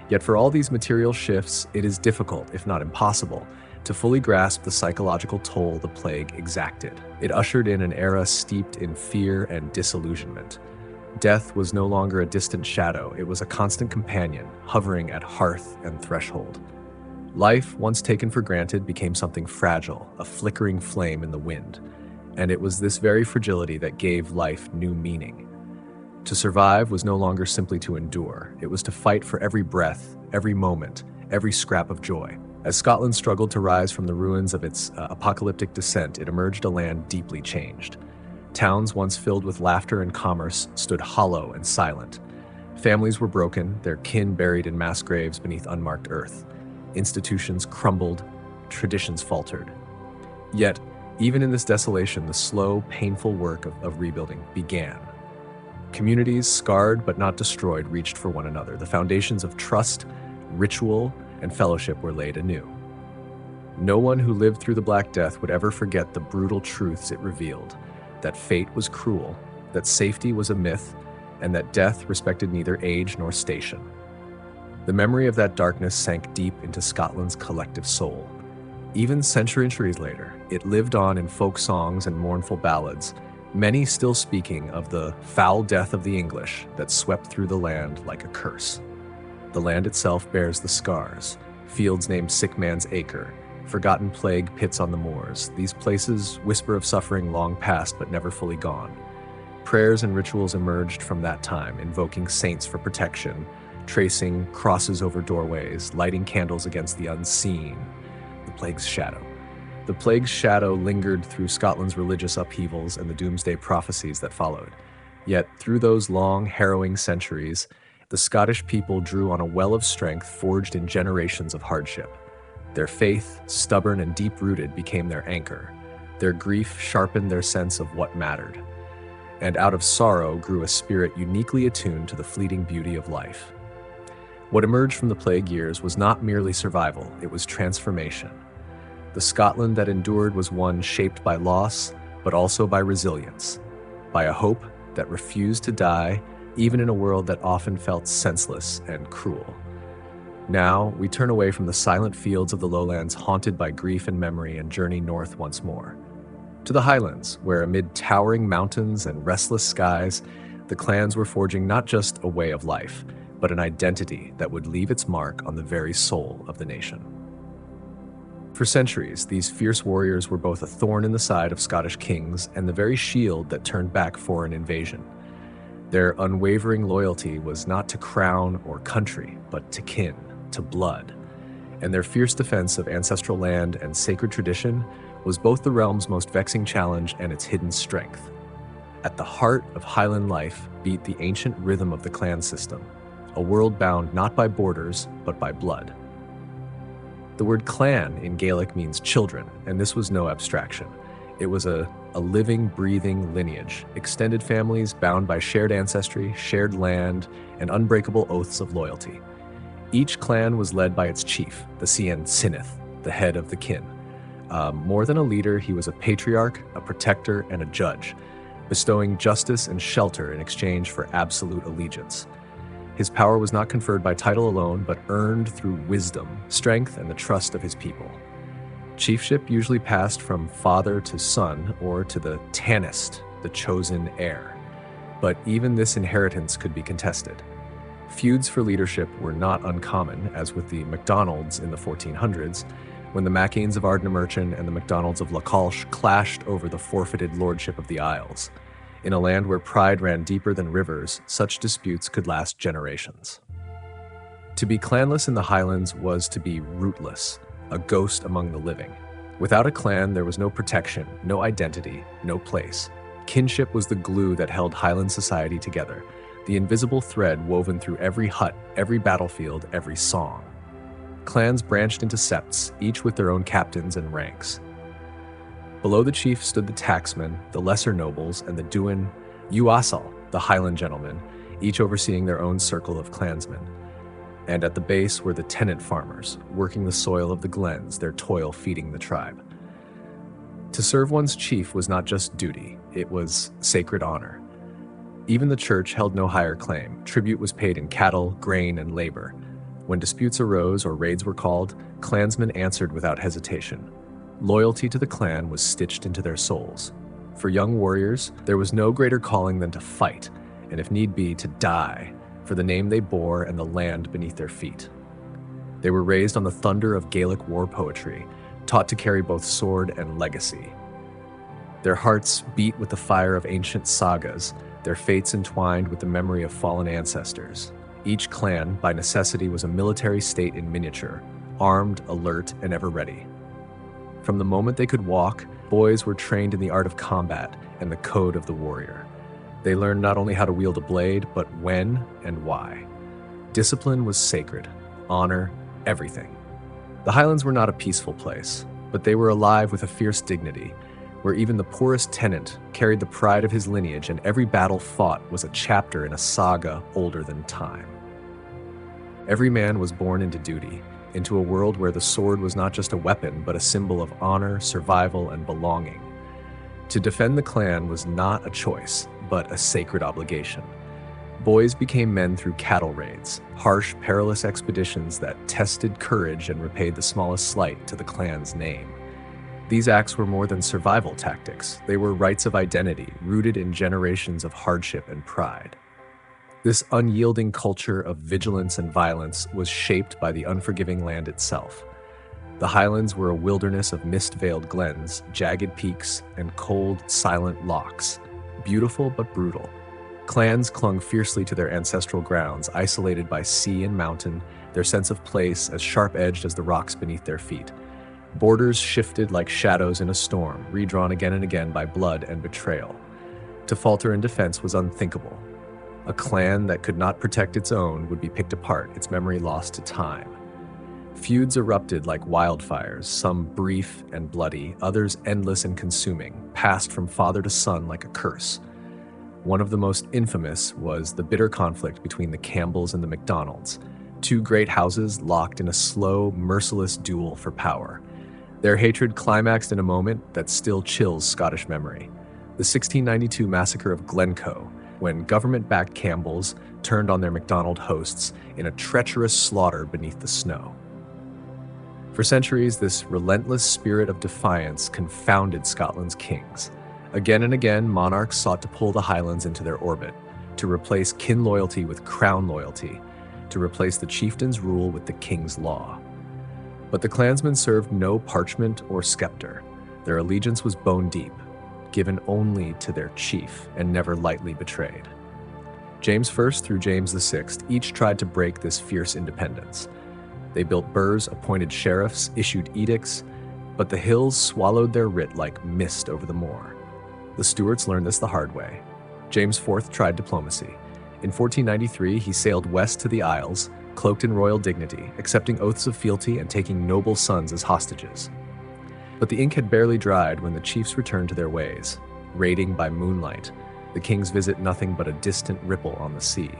Yet for all these material shifts, it is difficult, if not impossible, to fully grasp the psychological toll the plague exacted. It ushered in an era steeped in fear and disillusionment. Death was no longer a distant shadow, it was a constant companion, hovering at hearth and threshold. Life, once taken for granted, became something fragile, a flickering flame in the wind. And it was this very fragility that gave life new meaning. To survive was no longer simply to endure. It was to fight for every breath, every moment, every scrap of joy. As Scotland struggled to rise from the ruins of its apocalyptic descent, it emerged a land deeply changed. Towns once filled with laughter and commerce stood hollow and silent. Families were broken, their kin buried in mass graves beneath unmarked earth. Institutions crumbled, traditions faltered. Yet, even in this desolation, the slow, painful work of rebuilding began. Communities, scarred but not destroyed, reached for one another. The foundations of trust, ritual, and fellowship were laid anew. No one who lived through the Black Death would ever forget the brutal truths it revealed, that fate was cruel, that safety was a myth, and that death respected neither age nor station. The memory of that darkness sank deep into Scotland's collective soul. Even centuries later, it lived on in folk songs and mournful ballads, many still speaking of the foul death of the English that swept through the land like a curse. The land itself bears the scars, fields named Sick Man's Acre, forgotten plague pits on the moors. These places whisper of suffering long past but never fully gone. Prayers and rituals emerged from that time, invoking saints for protection, tracing crosses over doorways, lighting candles against the unseen, the plague's shadow. The plague's shadow lingered through Scotland's religious upheavals and the doomsday prophecies that followed. Yet through those long, harrowing centuries, the Scottish people drew on a well of strength forged in generations of hardship. Their faith, stubborn and deep-rooted, became their anchor. Their grief sharpened their sense of what mattered. And out of sorrow grew a spirit uniquely attuned to the fleeting beauty of life. What emerged from the plague years was not merely survival, it was transformation. The Scotland that endured was one shaped by loss, but also by resilience, by a hope that refused to die, even in a world that often felt senseless and cruel. Now, we turn away from the silent fields of the lowlands haunted by grief and memory and journey north once more. To the highlands, where amid towering mountains and restless skies, the clans were forging not just a way of life, but an identity that would leave its mark on the very soul of the nation. For centuries, these fierce warriors were both a thorn in the side of Scottish kings and the very shield that turned back foreign invasion. Their unwavering loyalty was not to crown or country, but to kin, to blood. And their fierce defense of ancestral land and sacred tradition was both the realm's most vexing challenge and its hidden strength. At the heart of Highland life beat the ancient rhythm of the clan system, a world bound not by borders, but by blood. The word clan in Gaelic means children, and this was no abstraction. It was a living, breathing lineage, extended families bound by shared ancestry, shared land, and unbreakable oaths of loyalty. Each clan was led by its chief, the Cian Sinith, the head of the kin. More than a leader, he was a patriarch, a protector, and a judge. bestowing justice and shelter in exchange for absolute allegiance. His power was not conferred by title alone, but earned through wisdom, strength, and the trust of his people. Chiefship usually passed from father to son or to the Tanist, the chosen heir. But even this inheritance could be contested. Feuds for leadership were not uncommon, as with the MacDonalds in the 1400s, when the Maccanes of Ardnamurchan and the MacDonalds of Lacalche clashed over the forfeited lordship of the Isles. In a land where pride ran deeper than rivers, such disputes could last generations. To be clanless in the Highlands was to be rootless, a ghost among the living. Without a clan, there was no protection, no identity, no place. Kinship was the glue that held Highland society together, the invisible thread woven through every hut, every battlefield, every song. Clans branched into septs, each with their own captains and ranks. Below the chief stood the tacksmen, the lesser nobles, and the Duin Uasal, the Highland gentlemen, each overseeing their own circle of clansmen. And at the base were the tenant farmers, working the soil of the glens, their toil feeding the tribe. To serve one's chief was not just duty, it was sacred honor. Even the church held no higher claim. Tribute was paid in cattle, grain, and labor. When disputes arose or raids were called, clansmen answered without hesitation. Loyalty to the clan was stitched into their souls. For young warriors, there was no greater calling than to fight, and if need be, to die, for the name they bore and the land beneath their feet. They were raised on the thunder of Gaelic war poetry, taught to carry both sword and legacy. Their hearts beat with the fire of ancient sagas, their fates entwined with the memory of fallen ancestors. Each clan, by necessity, was a military state in miniature, armed, alert, and ever ready. From the moment they could walk, boys were trained in the art of combat and the code of the warrior. They learned not only how to wield a blade, but when and why. Discipline was sacred, honor, everything. The Highlands were not a peaceful place, but they were alive with a fierce dignity, where even the poorest tenant carried the pride of his lineage, and every battle fought was a chapter in a saga older than time. Every man was born into duty, into a world where the sword was not just a weapon, but a symbol of honor, survival, and belonging. To defend the clan was not a choice, but a sacred obligation. Boys became men through cattle raids, harsh, perilous expeditions that tested courage and repaid the smallest slight to the clan's name. These acts were more than survival tactics. They were rites of identity, rooted in generations of hardship and pride. This unyielding culture of vigilance and violence was shaped by the unforgiving land itself. The Highlands were a wilderness of mist-veiled glens, jagged peaks, and cold, silent lochs. Beautiful but brutal. Clans clung fiercely to their ancestral grounds, isolated by sea and mountain, their sense of place as sharp-edged as the rocks beneath their feet. Borders shifted like shadows in a storm, redrawn again and again by blood and betrayal. To falter in defense was unthinkable. A clan that could not protect its own would be picked apart, its memory lost to time. Feuds erupted like wildfires, some brief and bloody, others endless and consuming, passed from father to son like a curse. One of the most infamous was the bitter conflict between the Campbells and the MacDonalds, two great houses locked in a slow, merciless duel for power. Their hatred climaxed in a moment that still chills Scottish memory. The 1692 massacre of Glencoe, when government-backed Campbells turned on their MacDonald hosts in a treacherous slaughter beneath the snow. For centuries, this relentless spirit of defiance confounded Scotland's kings. Again and again, monarchs sought to pull the Highlands into their orbit, to replace kin loyalty with crown loyalty, to replace the chieftain's rule with the king's law. But the clansmen served no parchment or scepter. Their allegiance was bone deep, given only to their chief and never lightly betrayed. James I through James VI each tried to break this fierce independence. They built burghs, appointed sheriffs, issued edicts, but the hills swallowed their writ like mist over the moor. The Stuarts learned this the hard way. James IV tried diplomacy. In 1493, he sailed west to the Isles, cloaked in royal dignity, accepting oaths of fealty and taking noble sons as hostages. But the ink had barely dried when the chiefs returned to their ways, raiding by moonlight, the king's visit nothing but a distant ripple on the sea.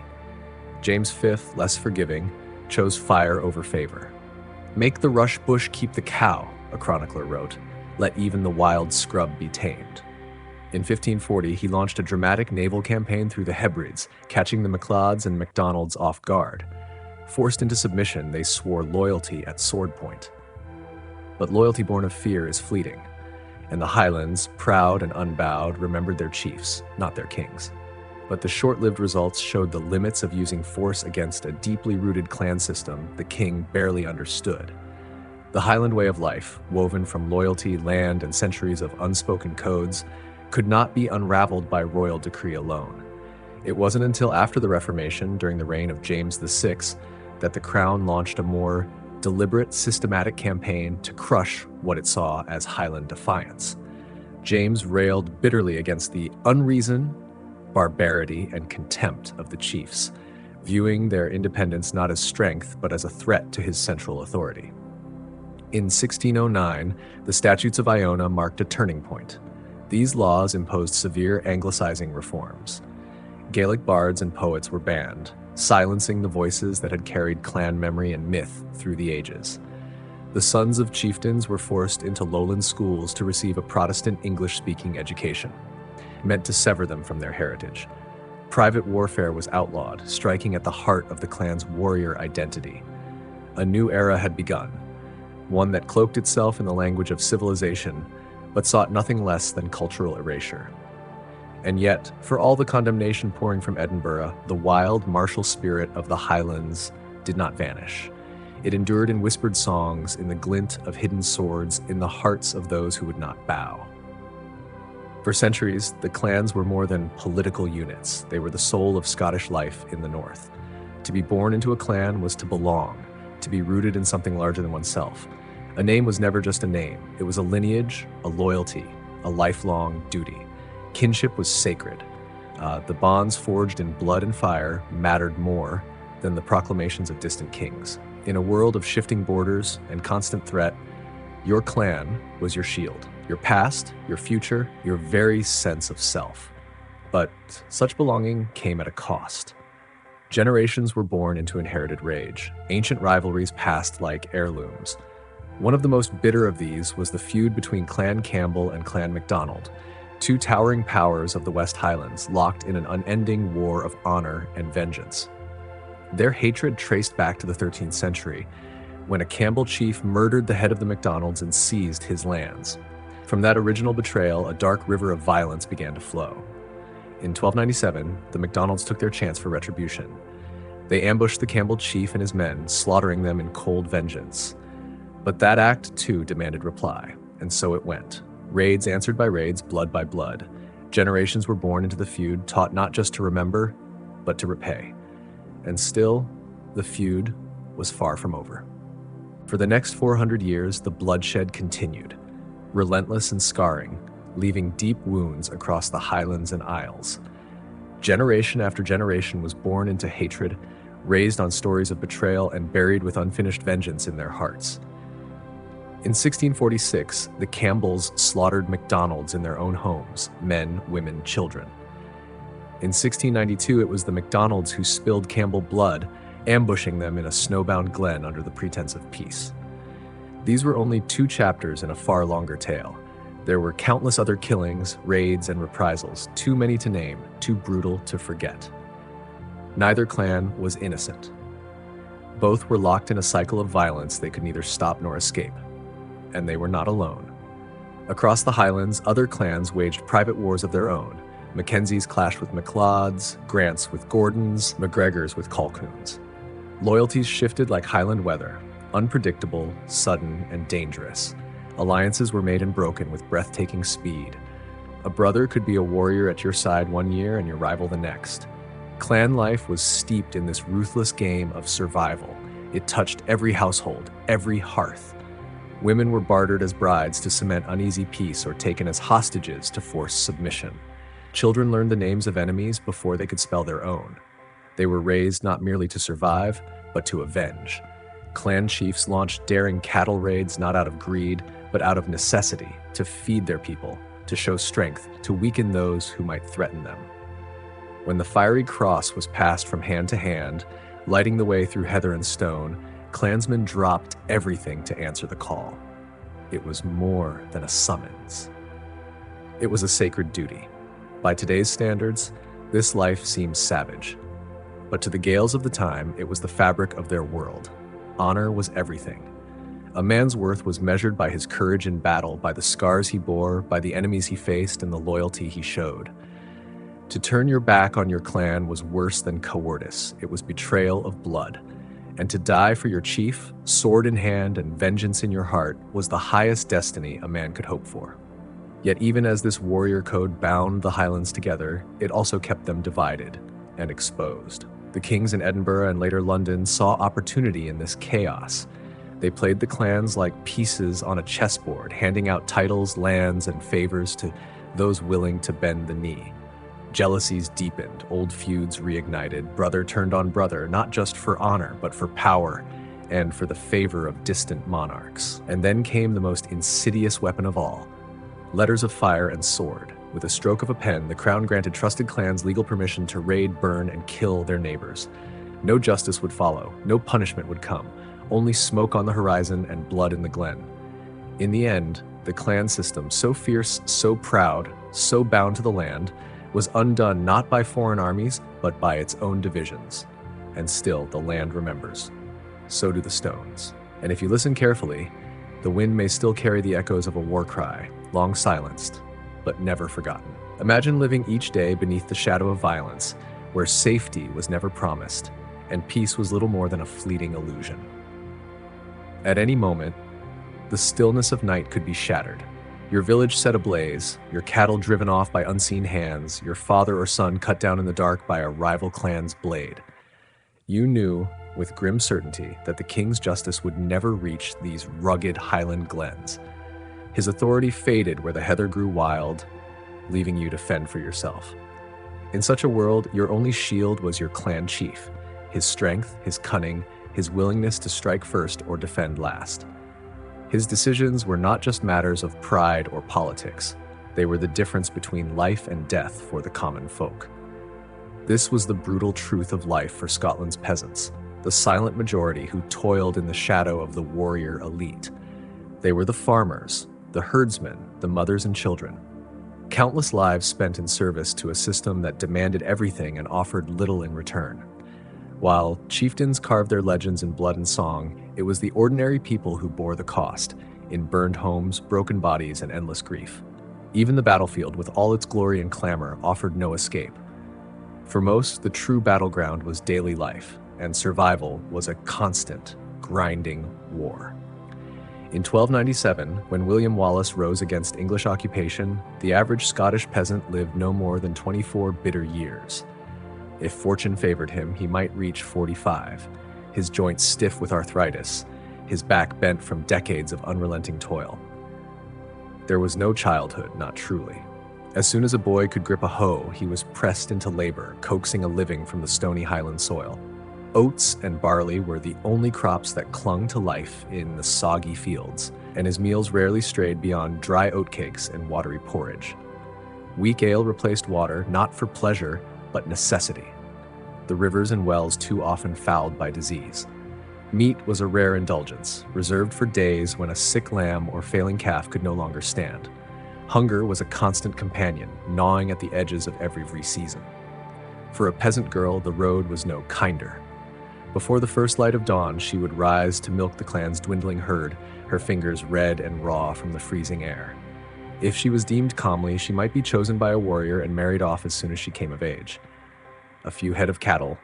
James V, less forgiving, chose fire over favor. "Make the rush bush keep the cow," a chronicler wrote. "Let even the wild scrub be tamed." In 1540, he launched a dramatic naval campaign through the Hebrides, catching the MacLeods and MacDonalds off guard. Forced into submission, they swore loyalty at sword point. But loyalty born of fear is fleeting, and the Highlands, proud and unbowed, remembered their chiefs, not their kings. But the short-lived results showed the limits of using force against a deeply rooted clan system the king barely understood. The Highland way of life, woven from loyalty, land, and centuries of unspoken codes, could not be unraveled by royal decree alone. It wasn't until after the Reformation, during the reign of James VI, that the crown launched a more deliberate, systematic campaign to crush what it saw as Highland defiance. James railed bitterly against the unreason, barbarity, and contempt of the chiefs, viewing their independence not as strength but as a threat to his central authority. In 1609, the Statutes of Iona marked a turning point. These laws imposed severe Anglicizing reforms. Gaelic bards and poets were banned, silencing the voices that had carried clan memory and myth through the ages. The sons of chieftains were forced into lowland schools to receive a Protestant English-speaking education, meant to sever them from their heritage. Private warfare was outlawed, striking at the heart of the clan's warrior identity. A new era had begun, one that cloaked itself in the language of civilization, but sought nothing less than cultural erasure. And yet, for all the condemnation pouring from Edinburgh, the wild, martial spirit of the Highlands did not vanish. It endured in whispered songs, in the glint of hidden swords, in the hearts of those who would not bow. For centuries, the clans were more than political units. They were the soul of Scottish life in the north. To be born into a clan was to belong, to be rooted in something larger than oneself. A name was never just a name. It was a lineage, a loyalty, a lifelong duty. Kinship was sacred. The bonds forged in blood and fire mattered more than the proclamations of distant kings. In a world of shifting borders and constant threat, your clan was your shield, your past, your future, your very sense of self. But such belonging came at a cost. Generations were born into inherited rage. Ancient rivalries passed like heirlooms. One of the most bitter of these was the feud between Clan Campbell and Clan MacDonald, two towering powers of the West Highlands locked in an unending war of honor and vengeance. Their hatred traced back to the 13th century, when a Campbell chief murdered the head of the MacDonalds and seized his lands. From that original betrayal, a dark river of violence began to flow. In 1297, the MacDonalds took their chance for retribution. They ambushed the Campbell chief and his men, slaughtering them in cold vengeance. But that act, too, demanded reply, and so it went. Raids answered by raids, blood by blood. Generations were born into the feud, taught not just to remember, but to repay. And still, the feud was far from over. For the next 400 years, the bloodshed continued, relentless and scarring, leaving deep wounds across the Highlands and Isles. Generation after generation was born into hatred, raised on stories of betrayal, and buried with unfinished vengeance in their hearts. In 1646, the Campbells slaughtered MacDonalds in their own homes, men, women, children. In 1692, it was the MacDonalds who spilled Campbell blood, ambushing them in a snowbound glen under the pretense of peace. These were only two chapters in a far longer tale. There were countless other killings, raids, and reprisals, too many to name, too brutal to forget. Neither clan was innocent. Both were locked in a cycle of violence they could neither stop nor escape. And they were not alone. Across the Highlands, other clans waged private wars of their own. Mackenzies clashed with MacLeods, Grants with Gordons, MacGregors with Colquhouns. Loyalties shifted like Highland weather, unpredictable, sudden, and dangerous. Alliances were made and broken with breathtaking speed. A brother could be a warrior at your side one year and your rival the next. Clan life was steeped in this ruthless game of survival. It touched every household, every hearth. Women were bartered as brides to cement uneasy peace or taken as hostages to force submission. Children learned the names of enemies before they could spell their own. They were raised not merely to survive, but to avenge. Clan chiefs launched daring cattle raids not out of greed, but out of necessity, to feed their people, to show strength, to weaken those who might threaten them. When the fiery cross was passed from hand to hand, lighting the way through heather and stone, clansmen dropped everything to answer the call. It was more than a summons. It was a sacred duty. By today's standards, this life seems savage. But to the Gaels of the time, it was the fabric of their world. Honor was everything. A man's worth was measured by his courage in battle, by the scars he bore, by the enemies he faced, and the loyalty he showed. To turn your back on your clan was worse than cowardice. It was betrayal of blood. And to die for your chief, sword in hand and vengeance in your heart, was the highest destiny a man could hope for. Yet even as this warrior code bound the Highlands together, it also kept them divided and exposed. The kings in Edinburgh and later London saw opportunity in this chaos. They played the clans like pieces on a chessboard, handing out titles, lands, and favors to those willing to bend the knee. Jealousies deepened, old feuds reignited, brother turned on brother, not just for honor, but for power and for the favor of distant monarchs. And then came the most insidious weapon of all, letters of fire and sword. With a stroke of a pen, the crown granted trusted clans legal permission to raid, burn, and kill their neighbors. No justice would follow, no punishment would come, only smoke on the horizon and blood in the glen. In the end, the clan system, so fierce, so proud, so bound to the land, was undone not by foreign armies, but by its own divisions. And still, the land remembers. So do the stones. And if you listen carefully, the wind may still carry the echoes of a war cry, long silenced, but never forgotten. Imagine living each day beneath the shadow of violence, where safety was never promised, and peace was little more than a fleeting illusion. At any moment, the stillness of night could be shattered. Your village set ablaze, your cattle driven off by unseen hands, your father or son cut down in the dark by a rival clan's blade. You knew, with grim certainty, that the king's justice would never reach these rugged Highland glens. His authority faded where the heather grew wild, leaving you to fend for yourself. In such a world, your only shield was your clan chief, his strength, his cunning, his willingness to strike first or defend last. His decisions were not just matters of pride or politics. They were the difference between life and death for the common folk. This was the brutal truth of life for Scotland's peasants, the silent majority who toiled in the shadow of the warrior elite. They were the farmers, the herdsmen, the mothers and children. Countless lives spent in service to a system that demanded everything and offered little in return. While chieftains carved their legends in blood and song, it was the ordinary people who bore the cost, in burned homes, broken bodies, and endless grief. Even the battlefield, with all its glory and clamor, offered no escape. For most, the true battleground was daily life, and survival was a constant, grinding war. In 1297, when William Wallace rose against English occupation, the average Scottish peasant lived no more than 24 bitter years. If fortune favored him, he might reach 45, his joints stiff with arthritis, his back bent from decades of unrelenting toil. There was no childhood, not truly. As soon as a boy could grip a hoe, he was pressed into labor, coaxing a living from the stony Highland soil. Oats and barley were the only crops that clung to life in the soggy fields, and his meals rarely strayed beyond dry oatcakes and watery porridge. Weak ale replaced water, not for pleasure, but necessity. The rivers and wells too often fouled by disease. Meat was a rare indulgence, reserved for days when a sick lamb or failing calf could no longer stand. Hunger was a constant companion, gnawing at the edges of every season. For a peasant girl, the road was no kinder. Before the first light of dawn, she would rise to milk the clan's dwindling herd, her fingers red and raw from the freezing air. If she was deemed comely, she might be chosen by a warrior and married off as soon as she came of age. A few head of cattle,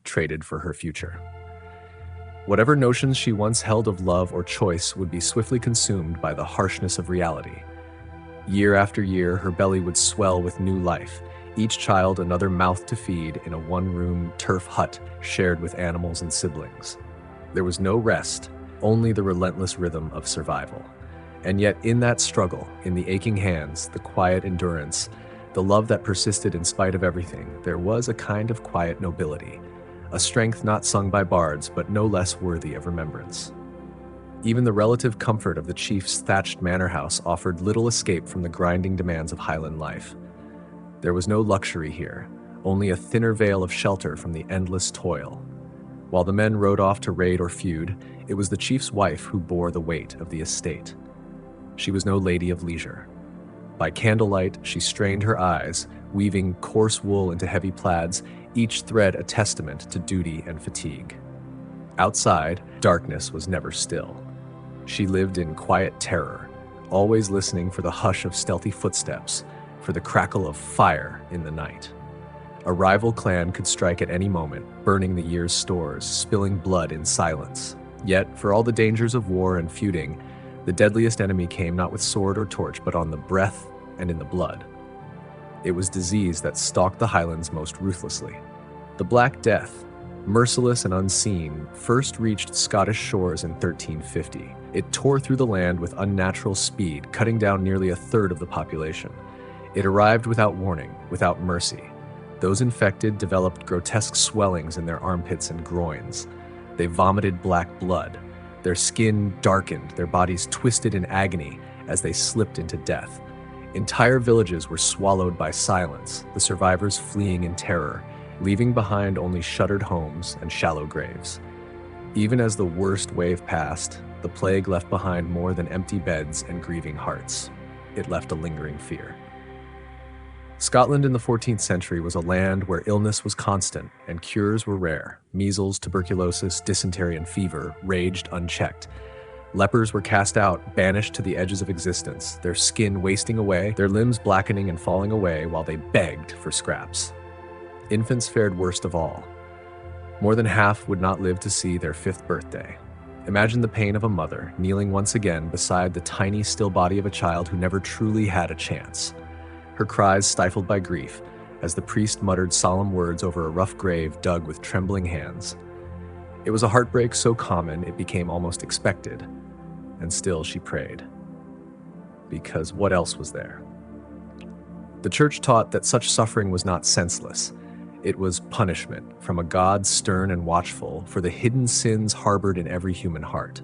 traded for her future. Whatever notions she once held of love or choice would be swiftly consumed by the harshness of reality. Year after year, her belly would swell with new life, each child another mouth to feed in a one-room turf hut shared with animals and siblings. There was no rest, only the relentless rhythm of survival. And yet in that struggle, in the aching hands, the quiet endurance, the love that persisted in spite of everything, there was a kind of quiet nobility, a strength not sung by bards, but no less worthy of remembrance. Even the relative comfort of the chief's thatched manor house offered little escape from the grinding demands of Highland life. There was no luxury here, only a thinner veil of shelter from the endless toil. While the men rode off to raid or feud, it was the chief's wife who bore the weight of the estate. She was no lady of leisure. By candlelight, she strained her eyes, weaving coarse wool into heavy plaids, each thread a testament to duty and fatigue. Outside, darkness was never still. She lived in quiet terror, always listening for the hush of stealthy footsteps, for the crackle of fire in the night. A rival clan could strike at any moment, burning the year's stores, spilling blood in silence. Yet, for all the dangers of war and feuding, the deadliest enemy came not with sword or torch, but on the breath and in the blood. It was disease that stalked the Highlands most ruthlessly. The Black Death, merciless and unseen, first reached Scottish shores in 1350. It tore through the land with unnatural speed, cutting down nearly a third of the population. It arrived without warning, without mercy. Those infected developed grotesque swellings in their armpits and groins. They vomited black blood. Their skin darkened, their bodies twisted in agony as they slipped into death. Entire villages were swallowed by silence, the survivors fleeing in terror, leaving behind only shuttered homes and shallow graves. Even as the worst wave passed, the plague left behind more than empty beds and grieving hearts. It left a lingering fear. Scotland in the 14th century was a land where illness was constant and cures were rare. Measles, tuberculosis, dysentery, and fever raged unchecked. Lepers were cast out, banished to the edges of existence, their skin wasting away, their limbs blackening and falling away while they begged for scraps. Infants fared worst of all. More than half would not live to see their 5th birthday. Imagine the pain of a mother kneeling once again beside the tiny, still body of a child who never truly had a chance. Her cries stifled by grief as the priest muttered solemn words over a rough grave dug with trembling hands. It was a heartbreak so common it became almost expected, and still she prayed. Because what else was there? The church taught that such suffering was not senseless. It was punishment from a God stern and watchful for the hidden sins harbored in every human heart.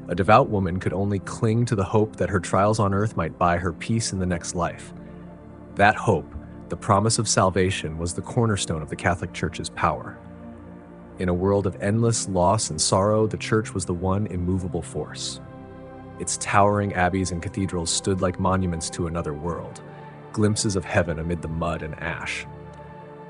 A devout woman could only cling to the hope that her trials on earth might buy her peace in the next life. That hope, the promise of salvation, was the cornerstone of the Catholic Church's power. In a world of endless loss and sorrow, the Church was the one immovable force. Its towering abbeys and cathedrals stood like monuments to another world, glimpses of heaven amid the mud and ash.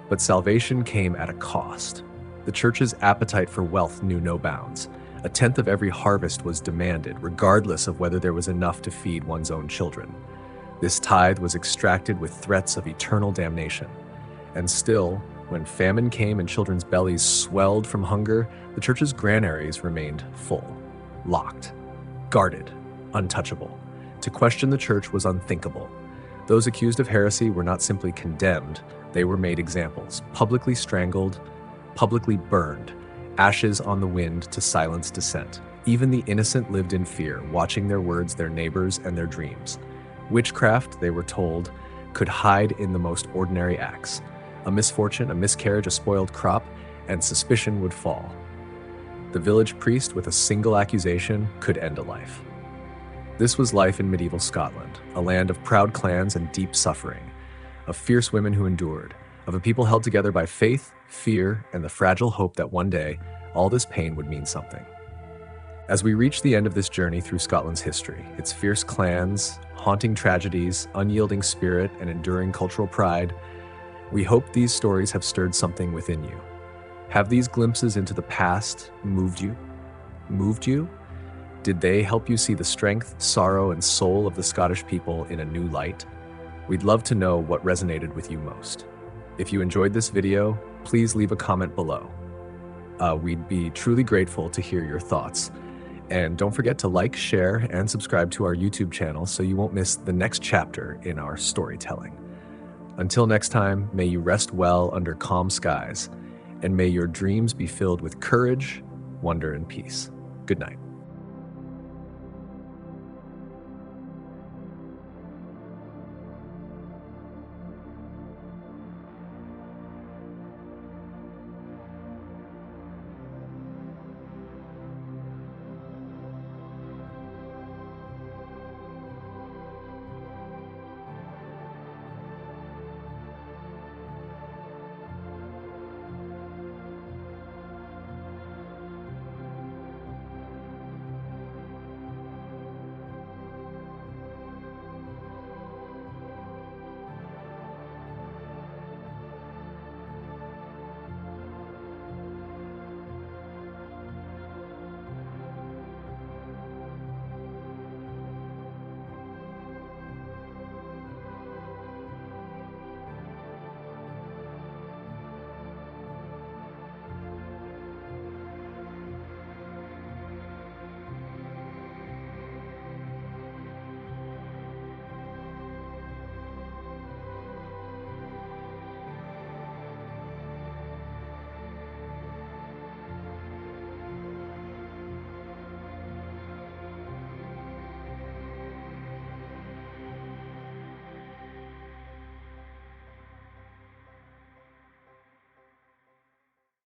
But salvation came at a cost. The Church's appetite for wealth knew no bounds. 1/10 of every harvest was demanded, regardless of whether there was enough to feed one's own children. This tithe was extracted with threats of eternal damnation. And still, when famine came and children's bellies swelled from hunger, the Church's granaries remained full, locked, guarded, untouchable. To question the Church was unthinkable. Those accused of heresy were not simply condemned, they were made examples, publicly strangled, publicly burned, ashes on the wind to silence dissent. Even the innocent lived in fear, watching their words, their neighbors, and their dreams. Witchcraft, they were told, could hide in the most ordinary acts. A misfortune, a miscarriage, a spoiled crop, and suspicion would fall. The village priest, with a single accusation, could end a life. This was life in medieval Scotland, a land of proud clans and deep suffering, of fierce women who endured, of a people held together by faith, fear, and the fragile hope that one day, all this pain would mean something. As we reach the end of this journey through Scotland's history, its fierce clans, haunting tragedies, unyielding spirit, and enduring cultural pride, we hope these stories have stirred something within you. Have these glimpses into the past moved you? Moved you? Did they help you see the strength, sorrow, and soul of the Scottish people in a new light? We'd love to know what resonated with you most. If you enjoyed this video, please leave a comment below. We'd be truly grateful to hear your thoughts. And don't forget to like, share, and subscribe to our YouTube channel so you won't miss the next chapter in our storytelling. Until next time, may you rest well under calm skies, and may your dreams be filled with courage, wonder, and peace. Good night.